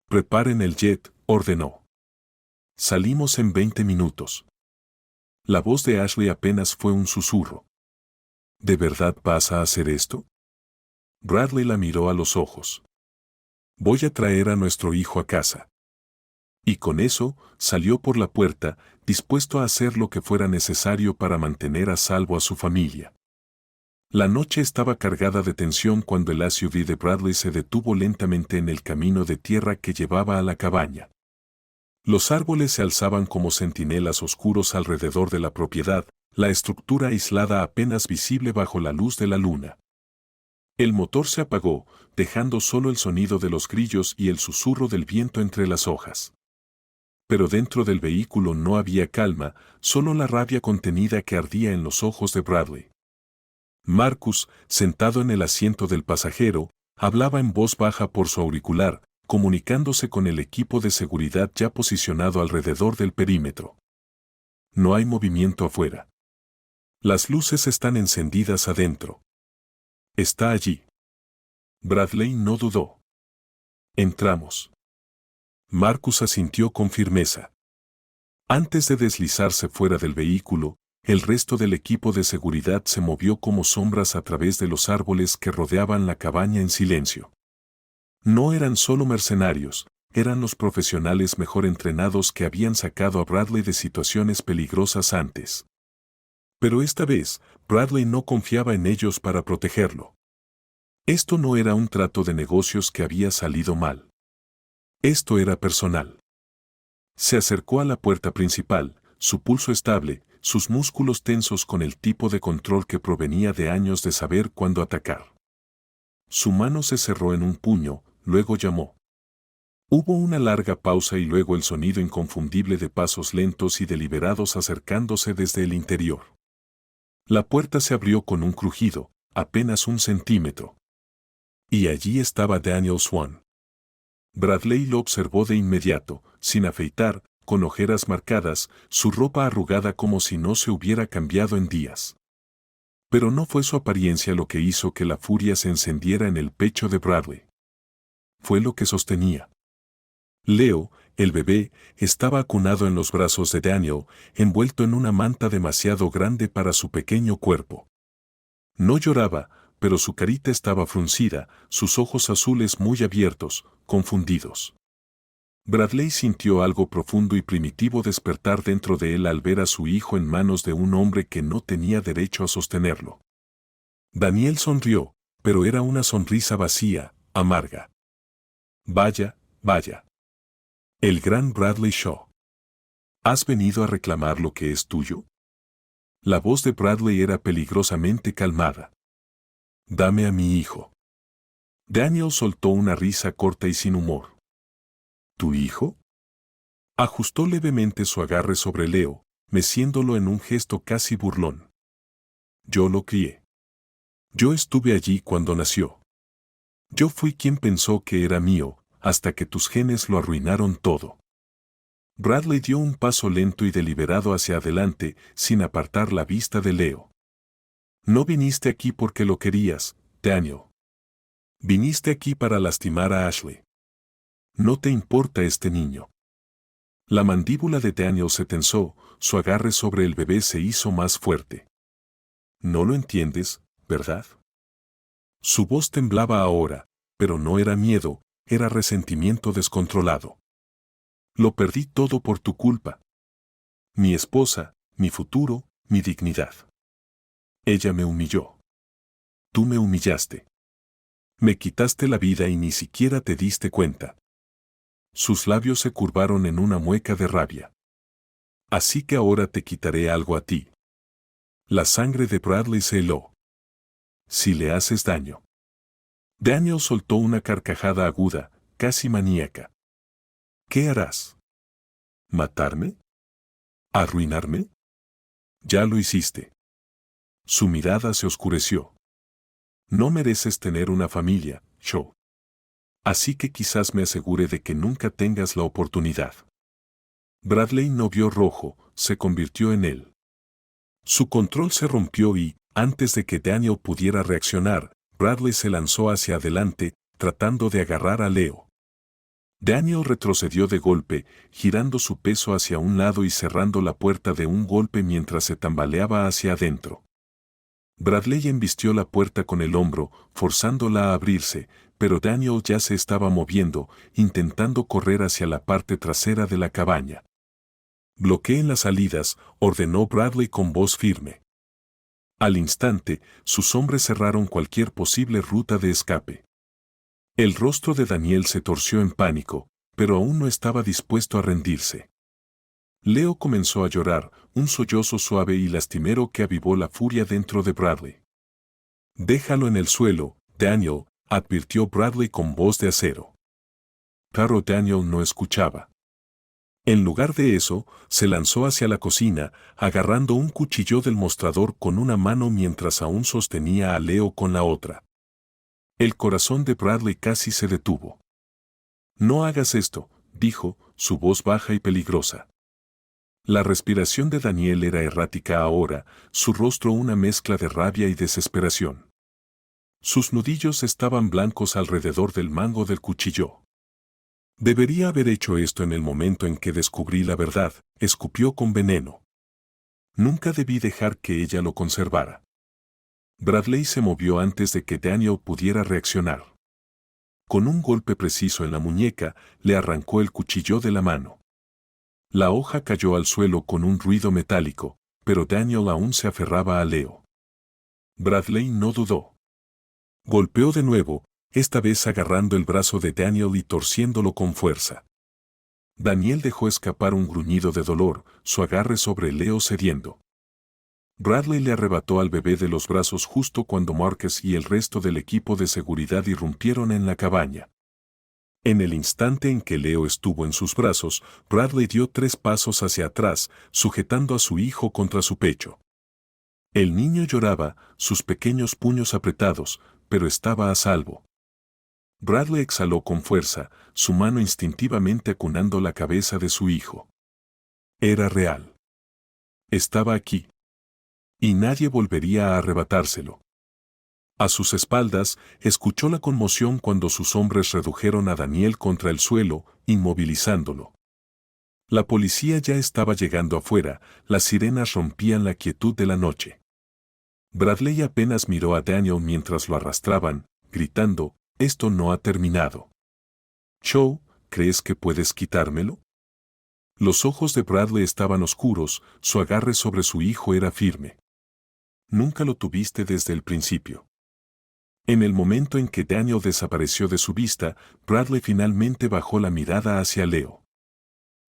Preparen el jet, ordenó. Salimos en 20 minutos. La voz de Ashley apenas fue un susurro. ¿De verdad vas a hacer esto? Bradley la miró a los ojos. Voy a traer a nuestro hijo a casa. Y con eso, salió por la puerta, dispuesto a hacer lo que fuera necesario para mantener a salvo a su familia. La noche estaba cargada de tensión cuando el SUV de Bradley se detuvo lentamente en el camino de tierra que llevaba a la cabaña. Los árboles se alzaban como centinelas oscuros alrededor de la propiedad, la estructura aislada apenas visible bajo la luz de la luna. El motor se apagó, dejando solo el sonido de los grillos y el susurro del viento entre las hojas. Pero dentro del vehículo no había calma, solo la rabia contenida que ardía en los ojos de Bradley. Marcus, sentado en el asiento del pasajero, hablaba en voz baja por su auricular, comunicándose con el equipo de seguridad ya posicionado alrededor del perímetro. No hay movimiento afuera. Las luces están encendidas adentro. Está allí. Bradley no dudó. Entramos. Marcus asintió con firmeza. Antes de deslizarse fuera del vehículo, el resto del equipo de seguridad se movió como sombras a través de los árboles que rodeaban la cabaña en silencio. No eran solo mercenarios, eran los profesionales mejor entrenados que habían sacado a Bradley de situaciones peligrosas antes. Pero esta vez, Bradley no confiaba en ellos para protegerlo. Esto no era un trato de negocios que había salido mal. Esto era personal. Se acercó a la puerta principal, su pulso estable, sus músculos tensos con el tipo de control que provenía de años de saber cuándo atacar. Su mano se cerró en un puño, luego llamó. Hubo una larga pausa y luego el sonido inconfundible de pasos lentos y deliberados acercándose desde el interior. La puerta se abrió con un crujido, apenas 1 centímetro. Y allí estaba Daniel Swan. Bradley lo observó de inmediato, sin afeitar, con ojeras marcadas, su ropa arrugada como si no se hubiera cambiado en días. Pero no fue su apariencia lo que hizo que la furia se encendiera en el pecho de Bradley. Fue lo que sostenía. Leo, el bebé, estaba acunado en los brazos de Daniel, envuelto en una manta demasiado grande para su pequeño cuerpo. No lloraba, pero su carita estaba fruncida, sus ojos azules muy abiertos, confundidos. Bradley sintió algo profundo y primitivo despertar dentro de él al ver a su hijo en manos de un hombre que no tenía derecho a sostenerlo. Daniel sonrió, pero era una sonrisa vacía, amarga. Vaya, vaya. El gran Bradley Shaw. ¿Has venido a reclamar lo que es tuyo? La voz de Bradley era peligrosamente calmada. Dame a mi hijo. Daniel soltó una risa corta y sin humor. ¿Tu hijo? Ajustó levemente su agarre sobre Leo, meciéndolo en un gesto casi burlón. Yo lo crié. Yo estuve allí cuando nació. Yo fui quien pensó que era mío, hasta que tus genes lo arruinaron todo. Bradley dio un paso lento y deliberado hacia adelante, sin apartar la vista de Leo. No viniste aquí porque lo querías, Daniel. Viniste aquí para lastimar a Ashley. No te importa este niño. La mandíbula de Daniel se tensó, su agarre sobre el bebé se hizo más fuerte. No lo entiendes, ¿verdad? Su voz temblaba ahora, pero no era miedo, era resentimiento descontrolado. Lo perdí todo por tu culpa. Mi esposa, mi futuro, mi dignidad. Ella me humilló. Tú me humillaste. Me quitaste la vida y ni siquiera te diste cuenta. Sus labios se curvaron en una mueca de rabia. Así que ahora te quitaré algo a ti. La sangre de Bradley se heló. Si le haces daño. Daniel soltó una carcajada aguda, casi maníaca. ¿Qué harás? ¿Matarme? ¿Arruinarme? Ya lo hiciste. Su mirada se oscureció. No mereces tener una familia, Shaw. Así que quizás me asegure de que nunca tengas la oportunidad. Bradley no vio rojo, se convirtió en él. Su control se rompió y, antes de que Daniel pudiera reaccionar, Bradley se lanzó hacia adelante, tratando de agarrar a Leo. Daniel retrocedió de golpe, girando su peso hacia un lado y cerrando la puerta de un golpe mientras se tambaleaba hacia adentro. Bradley embistió la puerta con el hombro, forzándola a abrirse, pero Daniel ya se estaba moviendo, intentando correr hacia la parte trasera de la cabaña. Bloqueen las salidas, ordenó Bradley con voz firme. Al instante, sus hombres cerraron cualquier posible ruta de escape. El rostro de Daniel se torció en pánico, pero aún no estaba dispuesto a rendirse. Leo comenzó a llorar, un sollozo suave y lastimero que avivó la furia dentro de Bradley. Déjalo en el suelo, Daniel, advirtió Bradley con voz de acero. Pero Daniel no escuchaba. En lugar de eso, se lanzó hacia la cocina, agarrando un cuchillo del mostrador con una mano mientras aún sostenía a Leo con la otra. El corazón de Bradley casi se detuvo. No hagas esto, dijo, su voz baja y peligrosa. La respiración de Daniel era errática ahora, su rostro una mezcla de rabia y desesperación. Sus nudillos estaban blancos alrededor del mango del cuchillo. Debería haber hecho esto en el momento en que descubrí la verdad, escupió con veneno. Nunca debí dejar que ella lo conservara. Bradley se movió antes de que Daniel pudiera reaccionar. Con un golpe preciso en la muñeca, le arrancó el cuchillo de la mano. La hoja cayó al suelo con un ruido metálico, pero Daniel aún se aferraba a Leo. Bradley no dudó. Golpeó de nuevo, esta vez agarrando el brazo de Daniel y torciéndolo con fuerza. Daniel dejó escapar un gruñido de dolor, su agarre sobre Leo cediendo. Bradley le arrebató al bebé de los brazos justo cuando Marcus y el resto del equipo de seguridad irrumpieron en la cabaña. En el instante en que Leo estuvo en sus brazos, Bradley dio 3 pasos hacia atrás, sujetando a su hijo contra su pecho. El niño lloraba, sus pequeños puños apretados, pero estaba a salvo. Bradley exhaló con fuerza, su mano instintivamente acunando la cabeza de su hijo. Era real. Estaba aquí. Y nadie volvería a arrebatárselo. A sus espaldas, escuchó la conmoción cuando sus hombres redujeron a Daniel contra el suelo, inmovilizándolo. La policía ya estaba llegando afuera, las sirenas rompían la quietud de la noche. Bradley apenas miró a Daniel mientras lo arrastraban, gritando, «Esto no ha terminado. Joe, ¿crees que puedes quitármelo?» Los ojos de Bradley estaban oscuros, su agarre sobre su hijo era firme. Nunca lo tuviste desde el principio. En el momento en que Daniel desapareció de su vista, Bradley finalmente bajó la mirada hacia Leo.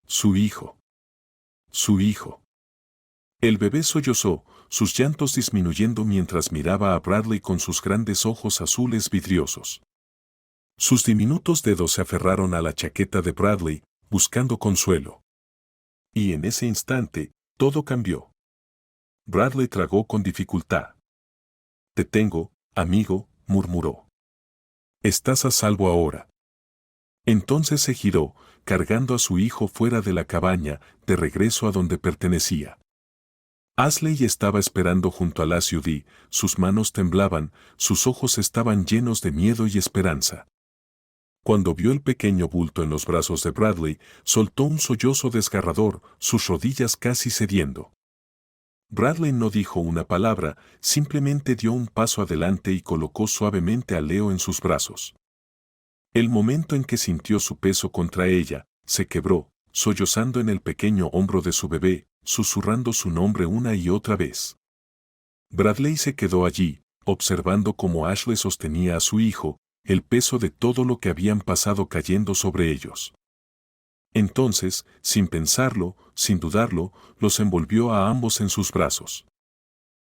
Su hijo. Su hijo. El bebé sollozó, sus llantos disminuyendo mientras miraba a Bradley con sus grandes ojos azules vidriosos. Sus diminutos dedos se aferraron a la chaqueta de Bradley, buscando consuelo. Y en ese instante, todo cambió. Bradley tragó con dificultad. «Te tengo, amigo», murmuró. «Estás a salvo ahora». Entonces se giró, cargando a su hijo fuera de la cabaña, de regreso a donde pertenecía. Ashley estaba esperando junto al SUV, sus manos temblaban, sus ojos estaban llenos de miedo y esperanza. Cuando vio el pequeño bulto en los brazos de Bradley, soltó un sollozo desgarrador, sus rodillas casi cediendo. Bradley no dijo una palabra, simplemente dio un paso adelante y colocó suavemente a Leo en sus brazos. El momento en que sintió su peso contra ella, se quebró, sollozando en el pequeño hombro de su bebé, susurrando su nombre una y otra vez. Bradley se quedó allí, observando cómo Ashley sostenía a su hijo, el peso de todo lo que habían pasado cayendo sobre ellos. Entonces, sin pensarlo, sin dudarlo, los envolvió a ambos en sus brazos.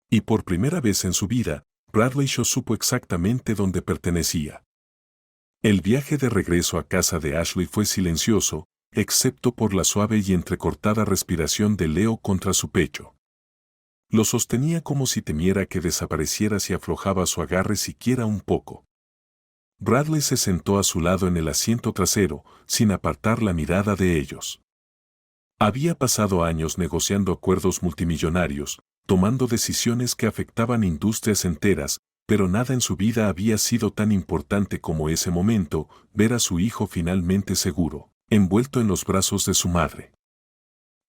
Y por primera vez en su vida, Bradley Shaw supo exactamente dónde pertenecía. El viaje de regreso a casa de Ashley fue silencioso, excepto por la suave y entrecortada respiración de Leo contra su pecho. Lo sostenía como si temiera que desapareciera si aflojaba su agarre siquiera un poco. Bradley se sentó a su lado en el asiento trasero, sin apartar la mirada de ellos. Había pasado años negociando acuerdos multimillonarios, tomando decisiones que afectaban industrias enteras, pero nada en su vida había sido tan importante como ese momento, ver a su hijo finalmente seguro, envuelto en los brazos de su madre.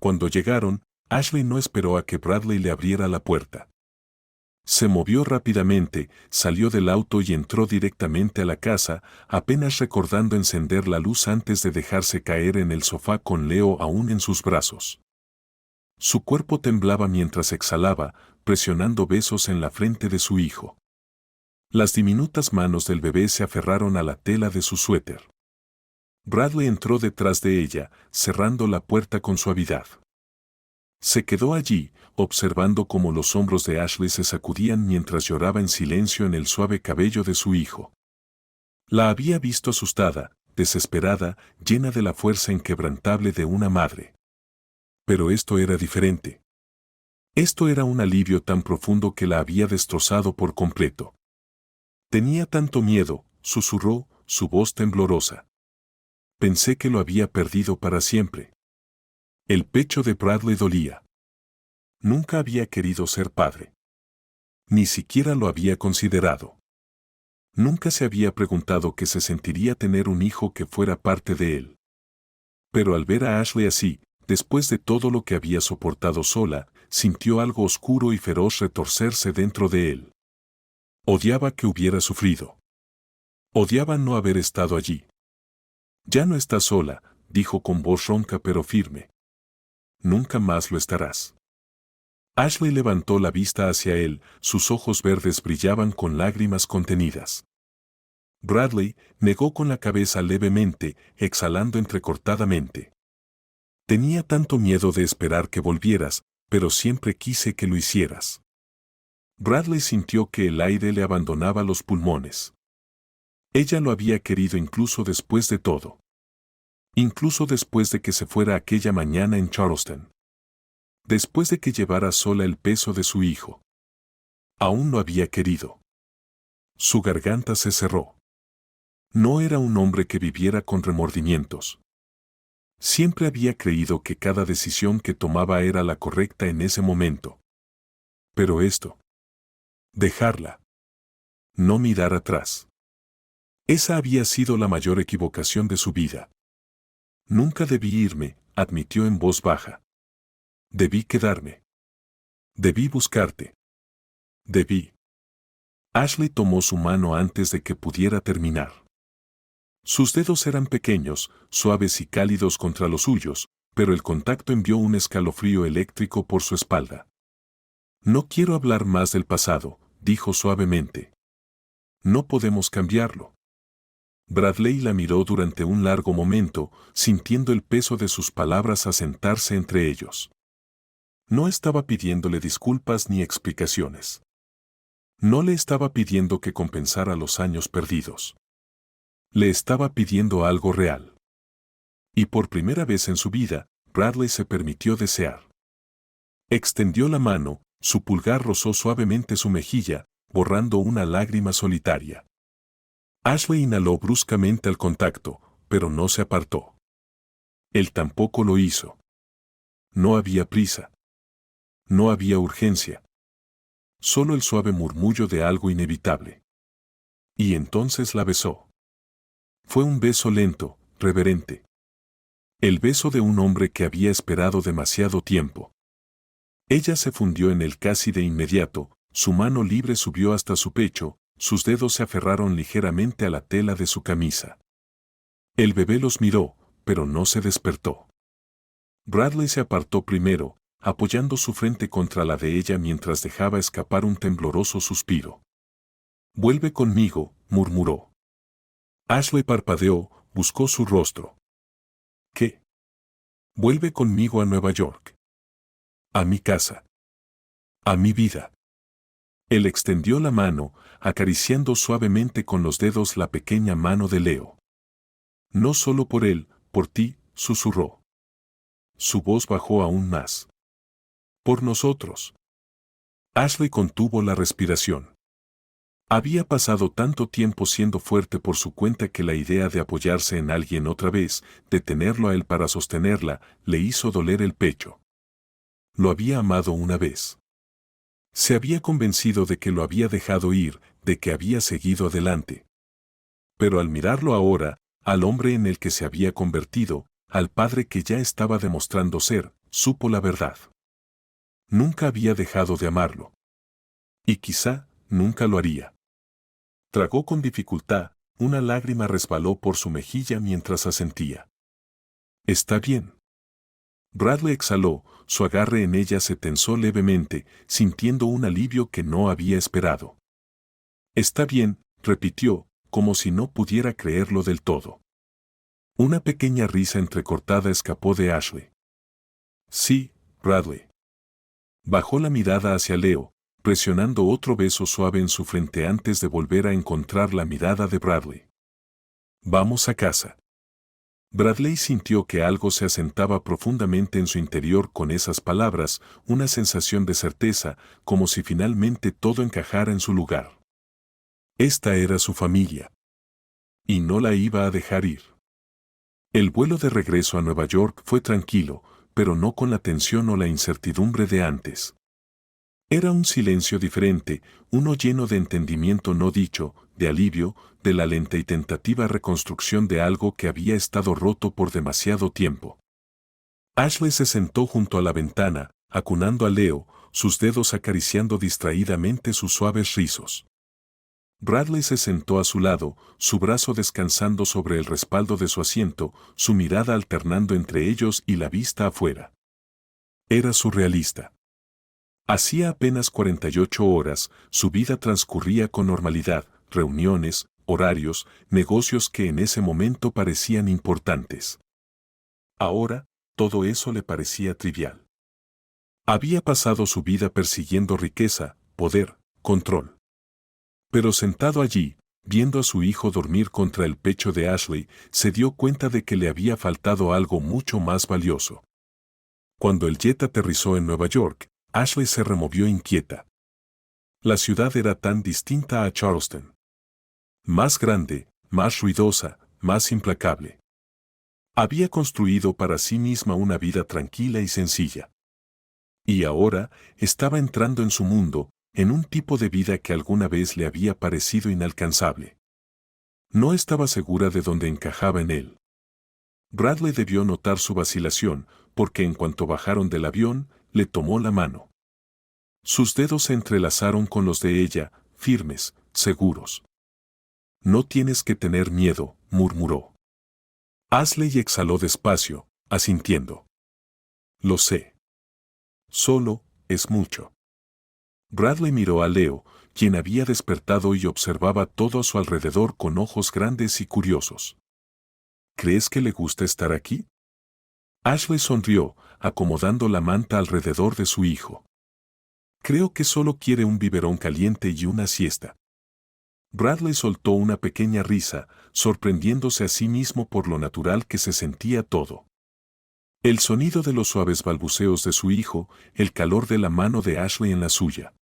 Cuando llegaron, Ashley no esperó a que Bradley le abriera la puerta. Se movió rápidamente, salió del auto y entró directamente a la casa, apenas recordando encender la luz antes de dejarse caer en el sofá con Leo aún en sus brazos. Su cuerpo temblaba mientras exhalaba, presionando besos en la frente de su hijo. Las diminutas manos del bebé se aferraron a la tela de su suéter. Bradley entró detrás de ella, cerrando la puerta con suavidad. Se quedó allí, observando cómo los hombros de Ashley se sacudían mientras lloraba en silencio en el suave cabello de su hijo. La había visto asustada, desesperada, llena de la fuerza inquebrantable de una madre. Pero esto era diferente. Esto era un alivio tan profundo que la había destrozado por completo. Tenía tanto miedo, susurró, su voz temblorosa. Pensé que lo había perdido para siempre. El pecho de Bradley dolía. Nunca había querido ser padre. Ni siquiera lo había considerado. Nunca se había preguntado qué se sentiría tener un hijo que fuera parte de él. Pero al ver a Ashley así, después de todo lo que había soportado sola, sintió algo oscuro y feroz retorcerse dentro de él. Odiaba que hubiera sufrido. Odiaba no haber estado allí. Ya no estás sola, dijo con voz ronca pero firme. Nunca más lo estarás. Ashley levantó la vista hacia él, sus ojos verdes brillaban con lágrimas contenidas. Bradley negó con la cabeza levemente, exhalando entrecortadamente. Tenía tanto miedo de esperar que volvieras, pero siempre quise que lo hicieras. Bradley sintió que el aire le abandonaba los pulmones. Ella lo había querido incluso después de todo. Incluso después de que se fuera aquella mañana en Charleston. Después de que llevara sola el peso de su hijo. Aún lo había querido. Su garganta se cerró. No era un hombre que viviera con remordimientos. Siempre había creído que cada decisión que tomaba era la correcta en ese momento. Pero esto. Dejarla. No mirar atrás. Esa había sido la mayor equivocación de su vida. Nunca debí irme, admitió en voz baja. Debí quedarme. Debí buscarte. Debí. Ashley tomó su mano antes de que pudiera terminar. Sus dedos eran pequeños, suaves y cálidos contra los suyos, pero el contacto envió un escalofrío eléctrico por su espalda. No quiero hablar más del pasado, dijo suavemente. No podemos cambiarlo. Bradley la miró durante un largo momento, sintiendo el peso de sus palabras asentarse entre ellos. No estaba pidiéndole disculpas ni explicaciones. No le estaba pidiendo que compensara los años perdidos. Le estaba pidiendo algo real. Y por primera vez en su vida, Bradley se permitió desear. Extendió la mano, su pulgar rozó suavemente su mejilla, borrando una lágrima solitaria. Ashley inhaló bruscamente al contacto, pero no se apartó. Él tampoco lo hizo. No había prisa. No había urgencia. Solo el suave murmullo de algo inevitable. Y entonces la besó. Fue un beso lento, reverente. El beso de un hombre que había esperado demasiado tiempo. Ella se fundió en él casi de inmediato, su mano libre subió hasta su pecho, sus dedos se aferraron ligeramente a la tela de su camisa. El bebé los miró, pero no se despertó. Bradley se apartó primero, apoyando su frente contra la de ella mientras dejaba escapar un tembloroso suspiro. «Vuelve conmigo», murmuró. Ashley parpadeó, buscó su rostro. «¿Qué?» «Vuelve conmigo a Nueva York. A mi casa. A mi vida». Él extendió la mano, acariciando suavemente con los dedos la pequeña mano de Leo. «No solo por él, por ti», susurró. Su voz bajó aún más. «Por nosotros». Ashley contuvo la respiración. Había pasado tanto tiempo siendo fuerte por su cuenta que la idea de apoyarse en alguien otra vez, de tenerlo a él para sostenerla, le hizo doler el pecho. Lo había amado una vez. Se había convencido de que lo había dejado ir, de que había seguido adelante. Pero al mirarlo ahora, al hombre en el que se había convertido, al padre que ya estaba demostrando ser, supo la verdad. Nunca había dejado de amarlo. Y quizá, nunca lo haría. Tragó con dificultad, una lágrima resbaló por su mejilla mientras asentía. «Está bien». Bradley exhaló, su agarre en ella se tensó levemente, sintiendo un alivio que no había esperado. «Está bien», repitió, como si no pudiera creerlo del todo. Una pequeña risa entrecortada escapó de Ashley. «Sí, Bradley». Bajó la mirada hacia Leo, presionando otro beso suave en su frente antes de volver a encontrar la mirada de Bradley. «Vamos a casa». Bradley sintió que algo se asentaba profundamente en su interior con esas palabras, una sensación de certeza, como si finalmente todo encajara en su lugar. Esta era su familia. Y no la iba a dejar ir. El vuelo de regreso a Nueva York fue tranquilo, pero no con la tensión o la incertidumbre de antes. Era un silencio diferente, uno lleno de entendimiento no dicho, de alivio, de la lenta y tentativa reconstrucción de algo que había estado roto por demasiado tiempo. Ashley se sentó junto a la ventana, acunando a Leo, sus dedos acariciando distraídamente sus suaves rizos. Bradley se sentó a su lado, su brazo descansando sobre el respaldo de su asiento, su mirada alternando entre ellos y la vista afuera. Era surrealista. Hacía apenas 48 horas, su vida transcurría con normalidad, reuniones, horarios, negocios que en ese momento parecían importantes. Ahora, todo eso le parecía trivial. Había pasado su vida persiguiendo riqueza, poder, control. Pero sentado allí, viendo a su hijo dormir contra el pecho de Ashley, se dio cuenta de que le había faltado algo mucho más valioso. Cuando el jet aterrizó en Nueva York, Ashley se removió inquieta. La ciudad era tan distinta a Charleston. Más grande, más ruidosa, más implacable. Había construido para sí misma una vida tranquila y sencilla. Y ahora, estaba entrando en su mundo, en un tipo de vida que alguna vez le había parecido inalcanzable. No estaba segura de dónde encajaba en él. Bradley debió notar su vacilación, porque en cuanto bajaron del avión, le tomó la mano. Sus dedos se entrelazaron con los de ella, firmes, seguros. «No tienes que tener miedo», murmuró. Ashley exhaló despacio, asintiendo. «Lo sé. Solo, es mucho». Bradley miró a Leo, quien había despertado y observaba todo a su alrededor con ojos grandes y curiosos. «¿Crees que le gusta estar aquí?» Ashley sonrió, acomodando la manta alrededor de su hijo. «Creo que solo quiere un biberón caliente y una siesta». Bradley soltó una pequeña risa, sorprendiéndose a sí mismo por lo natural que se sentía todo. El sonido de los suaves balbuceos de su hijo, el calor de la mano de Ashley en la suya.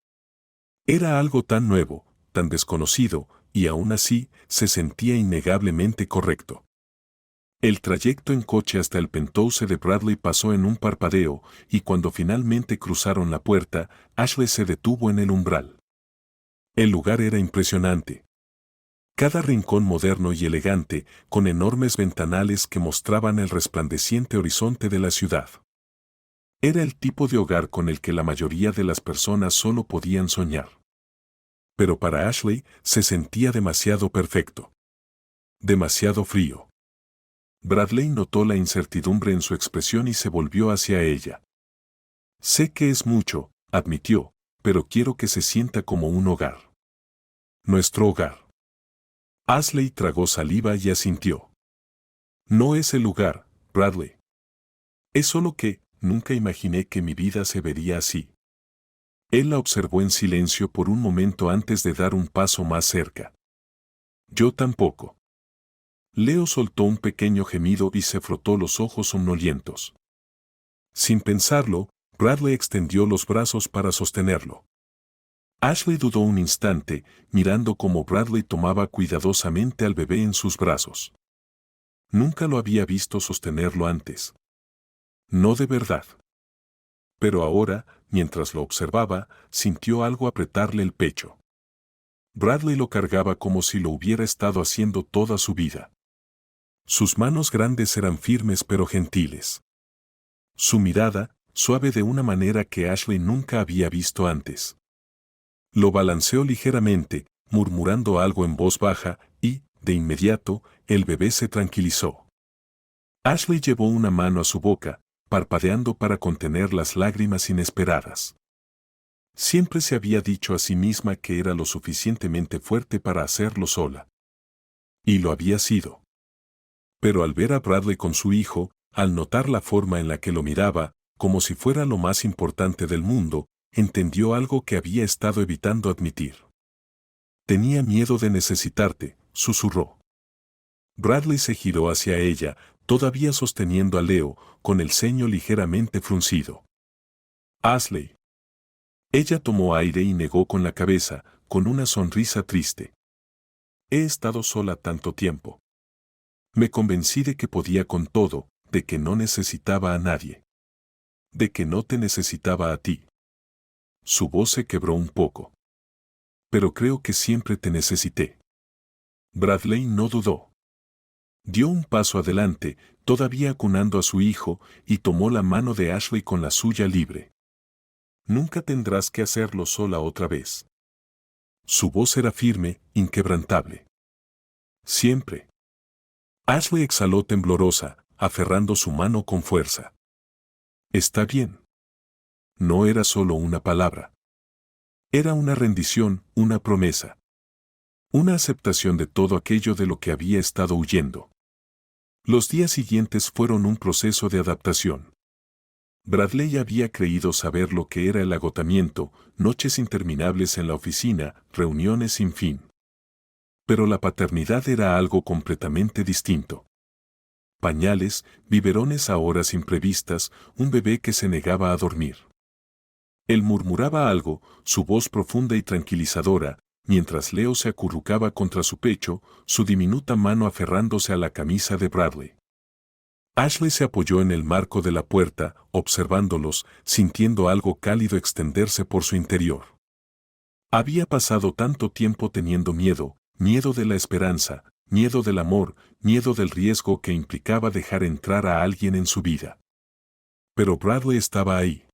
Era algo tan nuevo, tan desconocido, y aún así, se sentía innegablemente correcto. El trayecto en coche hasta el penthouse de Bradley pasó en un parpadeo, y cuando finalmente cruzaron la puerta, Ashley se detuvo en el umbral. El lugar era impresionante. Cada rincón moderno y elegante, con enormes ventanales que mostraban el resplandeciente horizonte de la ciudad. Era el tipo de hogar con el que la mayoría de las personas solo podían soñar. Pero para Ashley se sentía demasiado perfecto. Demasiado frío. Bradley notó la incertidumbre en su expresión y se volvió hacia ella. «Sé que es mucho», admitió, «pero quiero que se sienta como un hogar. Nuestro hogar». Ashley tragó saliva y asintió. «No es el lugar, Bradley. Es solo que, nunca imaginé que mi vida se vería así». Él la observó en silencio por un momento antes de dar un paso más cerca. «Yo tampoco». Leo soltó un pequeño gemido y se frotó los ojos somnolientos. Sin pensarlo, Bradley extendió los brazos para sostenerlo. Ashley dudó un instante, mirando cómo Bradley tomaba cuidadosamente al bebé en sus brazos. Nunca lo había visto sostenerlo antes. No de verdad. Pero ahora, mientras lo observaba, sintió algo apretarle el pecho. Bradley lo cargaba como si lo hubiera estado haciendo toda su vida. Sus manos grandes eran firmes pero gentiles. Su mirada, suave de una manera que Ashley nunca había visto antes. Lo balanceó ligeramente, murmurando algo en voz baja, y, de inmediato, el bebé se tranquilizó. Ashley llevó una mano a su boca, parpadeando para contener las lágrimas inesperadas. Siempre se había dicho a sí misma que era lo suficientemente fuerte para hacerlo sola. Y lo había sido. Pero al ver a Bradley con su hijo, al notar la forma en la que lo miraba, como si fuera lo más importante del mundo, entendió algo que había estado evitando admitir. «Tenía miedo de necesitarte», susurró. Bradley se giró hacia ella, todavía sosteniendo a Leo, con el ceño ligeramente fruncido. «Ashley». Ella tomó aire y negó con la cabeza, con una sonrisa triste. «He estado sola tanto tiempo. Me convencí de que podía con todo, de que no necesitaba a nadie. De que no te necesitaba a ti». Su voz se quebró un poco. «Pero creo que siempre te necesité». Bradley no dudó. Dio un paso adelante, todavía acunando a su hijo, y tomó la mano de Ashley con la suya libre. Nunca tendrás que hacerlo sola otra vez. Su voz era firme, inquebrantable. Siempre. Ashley exhaló temblorosa, aferrando su mano con fuerza. Está bien. No era solo una palabra. Era una rendición, una promesa. Una aceptación de todo aquello de lo que había estado huyendo. Los días siguientes fueron un proceso de adaptación. Bradley había creído saber lo que era el agotamiento, noches interminables en la oficina, reuniones sin fin. Pero la paternidad era algo completamente distinto. Pañales, biberones a horas imprevistas, un bebé que se negaba a dormir. Él murmuraba algo, su voz profunda y tranquilizadora, mientras Leo se acurrucaba contra su pecho, su diminuta mano aferrándose a la camisa de Bradley. Ashley se apoyó en el marco de la puerta, observándolos, sintiendo algo cálido extenderse por su interior. Había pasado tanto tiempo teniendo miedo, miedo de la esperanza, miedo del amor, miedo del riesgo que implicaba dejar entrar a alguien en su vida. Pero Bradley estaba ahí.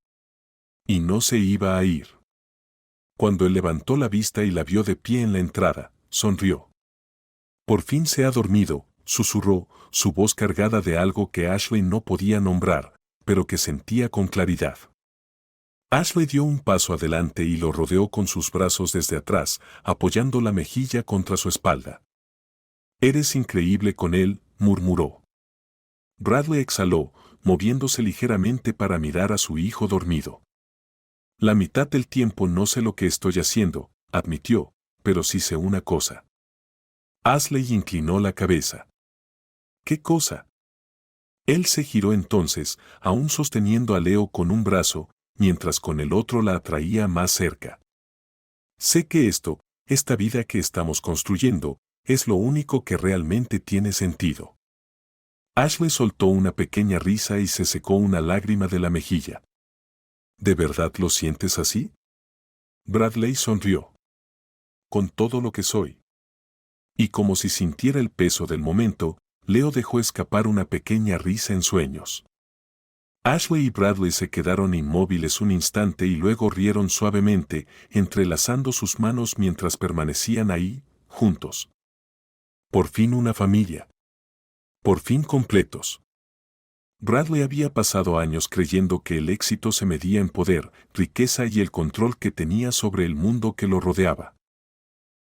Y no se iba a ir. Cuando él levantó la vista y la vio de pie en la entrada, sonrió. Por fin se ha dormido, susurró, su voz cargada de algo que Ashley no podía nombrar, pero que sentía con claridad. Ashley dio un paso adelante y lo rodeó con sus brazos desde atrás, apoyando la mejilla contra su espalda. Eres increíble con él, murmuró. Bradley exhaló, moviéndose ligeramente para mirar a su hijo dormido. La mitad del tiempo no sé lo que estoy haciendo, admitió, pero sí sé una cosa. Ashley inclinó la cabeza. ¿Qué cosa? Él se giró entonces, aún sosteniendo a Leo con un brazo, mientras con el otro la atraía más cerca. Sé que esta vida que estamos construyendo, es lo único que realmente tiene sentido. Ashley soltó una pequeña risa y se secó una lágrima de la mejilla. ¿De verdad lo sientes así? Bradley sonrió. Con todo lo que soy. Y como si sintiera el peso del momento, Leo dejó escapar una pequeña risa en sueños. Ashley y Bradley se quedaron inmóviles un instante y luego rieron suavemente, entrelazando sus manos mientras permanecían ahí, juntos. Por fin una familia. Por fin completos. Bradley había pasado años creyendo que el éxito se medía en poder, riqueza y el control que tenía sobre el mundo que lo rodeaba.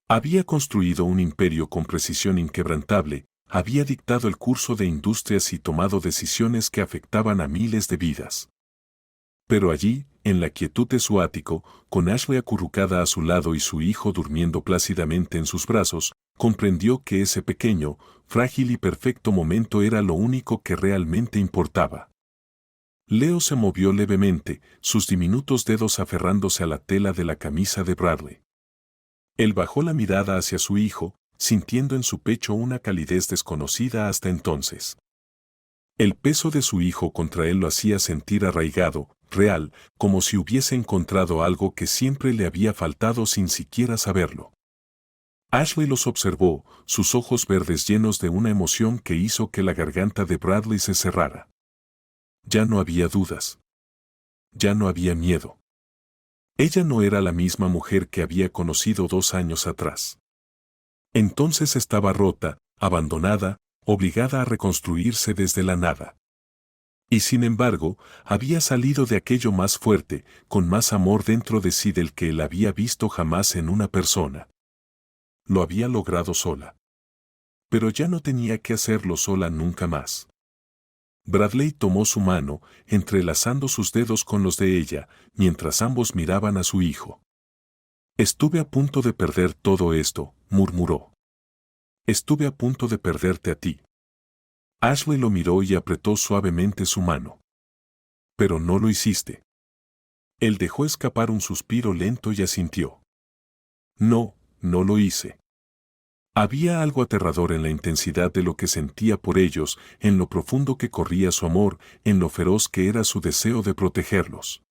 Había construido un imperio con precisión inquebrantable, había dictado el curso de industrias y tomado decisiones que afectaban a miles de vidas. Pero allí, en la quietud de su ático, con Ashley acurrucada a su lado y su hijo durmiendo plácidamente en sus brazos, comprendió que ese pequeño, frágil y perfecto momento era lo único que realmente importaba. Leo se movió levemente, sus diminutos dedos aferrándose a la tela de la camisa de Bradley. Él bajó la mirada hacia su hijo, sintiendo en su pecho una calidez desconocida hasta entonces. El peso de su hijo contra él lo hacía sentir arraigado, real, como si hubiese encontrado algo que siempre le había faltado sin siquiera saberlo. Ashley los observó, sus ojos verdes llenos de una emoción que hizo que la garganta de Bradley se cerrara. Ya no había dudas. Ya no había miedo. Ella no era la misma mujer que había conocido 2 años atrás. Entonces estaba rota, abandonada, obligada a reconstruirse desde la nada. Y sin embargo, había salido de aquello más fuerte, con más amor dentro de sí del que él había visto jamás en una persona. Lo había logrado sola. Pero ya no tenía que hacerlo sola nunca más. Bradley tomó su mano, entrelazando sus dedos con los de ella, mientras ambos miraban a su hijo. Estuve a punto de perder todo esto, murmuró. Estuve a punto de perderte a ti. Ashley lo miró y apretó suavemente su mano. Pero no lo hiciste. Él dejó escapar un suspiro lento y asintió. No, no lo hice. Había algo aterrador en la intensidad de lo que sentía por ellos, en lo profundo que corría su amor, en lo feroz que era su deseo de protegerlos.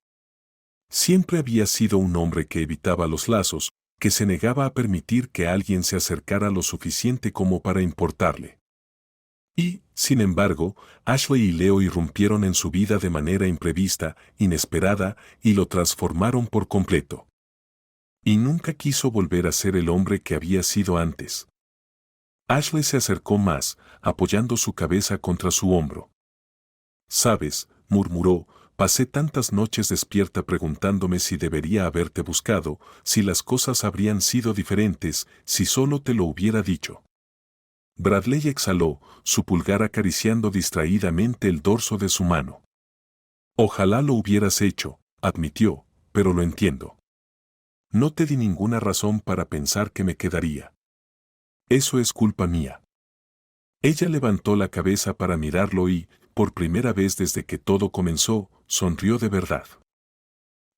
Siempre había sido un hombre que evitaba los lazos, que se negaba a permitir que alguien se acercara lo suficiente como para importarle. Y, sin embargo, Ashley y Leo irrumpieron en su vida de manera imprevista, inesperada, y lo transformaron por completo. Y nunca quiso volver a ser el hombre que había sido antes. Ashley se acercó más, apoyando su cabeza contra su hombro. «Sabes», murmuró, «pasé tantas noches despierta preguntándome si debería haberte buscado, si las cosas habrían sido diferentes, si solo te lo hubiera dicho». Bradley exhaló, su pulgar acariciando distraídamente el dorso de su mano. «Ojalá lo hubieras hecho», admitió, «pero lo entiendo. No te di ninguna razón para pensar que me quedaría. Eso es culpa mía». Ella levantó la cabeza para mirarlo y, por primera vez desde que todo comenzó, sonrió de verdad.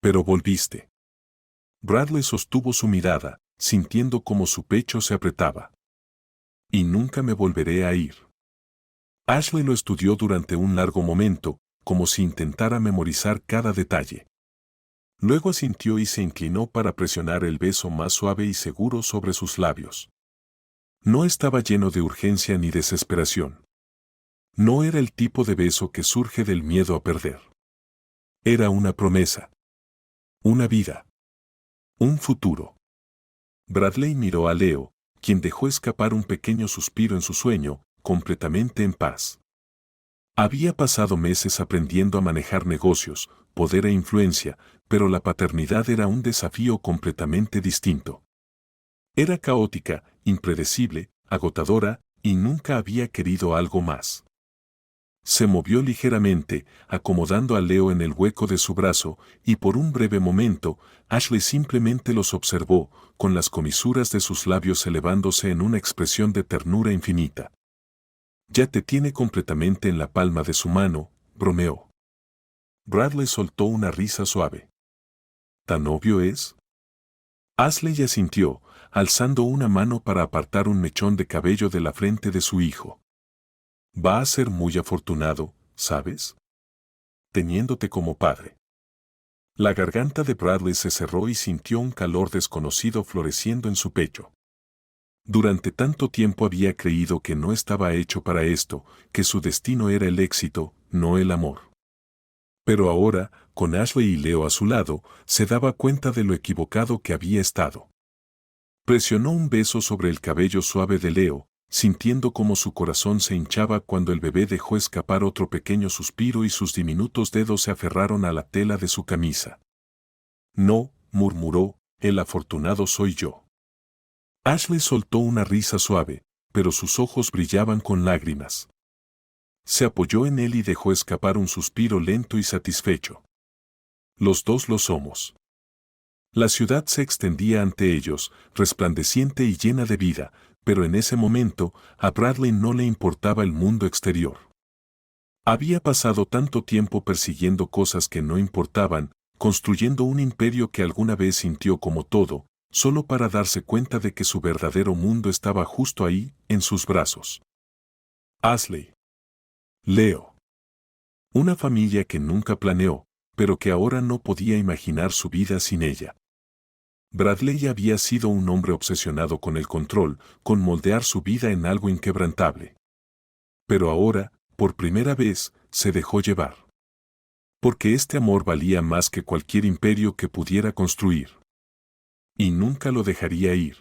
«Pero volviste». Bradley sostuvo su mirada, sintiendo cómo su pecho se apretaba. «Y nunca me volveré a ir». Ashley lo estudió durante un largo momento, como si intentara memorizar cada detalle. Luego asintió y se inclinó para presionar el beso más suave y seguro sobre sus labios. No estaba lleno de urgencia ni desesperación. No era el tipo de beso que surge del miedo a perder. Era una promesa. Una vida. Un futuro. Bradley miró a Leo, quien dejó escapar un pequeño suspiro en su sueño, completamente en paz. Había pasado meses aprendiendo a manejar negocios, poder e influencia, pero la paternidad era un desafío completamente distinto. Era caótica, impredecible, agotadora, y nunca había querido algo más. Se movió ligeramente, acomodando a Leo en el hueco de su brazo, y por un breve momento, Ashley simplemente los observó, con las comisuras de sus labios elevándose en una expresión de ternura infinita. «Ya te tiene completamente en la palma de su mano», bromeó. Bradley soltó una risa suave. «¿Tan obvio es?». Ashley asintió, alzando una mano para apartar un mechón de cabello de la frente de su hijo. «Va a ser muy afortunado, ¿sabes? Teniéndote como padre». La garganta de Bradley se cerró y sintió un calor desconocido floreciendo en su pecho. Durante tanto tiempo había creído que no estaba hecho para esto, que su destino era el éxito, no el amor. Pero ahora, con Ashley y Leo a su lado, se daba cuenta de lo equivocado que había estado. Presionó un beso sobre el cabello suave de Leo, sintiendo cómo su corazón se hinchaba cuando el bebé dejó escapar otro pequeño suspiro y sus diminutos dedos se aferraron a la tela de su camisa. «No», murmuró, «el afortunado soy yo». Ashley soltó una risa suave, pero sus ojos brillaban con lágrimas. Se apoyó en él y dejó escapar un suspiro lento y satisfecho. «Los dos lo somos». La ciudad se extendía ante ellos, resplandeciente y llena de vida, pero en ese momento, a Bradley no le importaba el mundo exterior. Había pasado tanto tiempo persiguiendo cosas que no importaban, construyendo un imperio que alguna vez sintió como todo, solo para darse cuenta de que su verdadero mundo estaba justo ahí, en sus brazos. Ashley. Leo. Una familia que nunca planeó, pero que ahora no podía imaginar su vida sin ella. Bradley había sido un hombre obsesionado con el control, con moldear su vida en algo inquebrantable. Pero ahora, por primera vez, se dejó llevar. Porque este amor valía más que cualquier imperio que pudiera construir. Y nunca lo dejaría ir.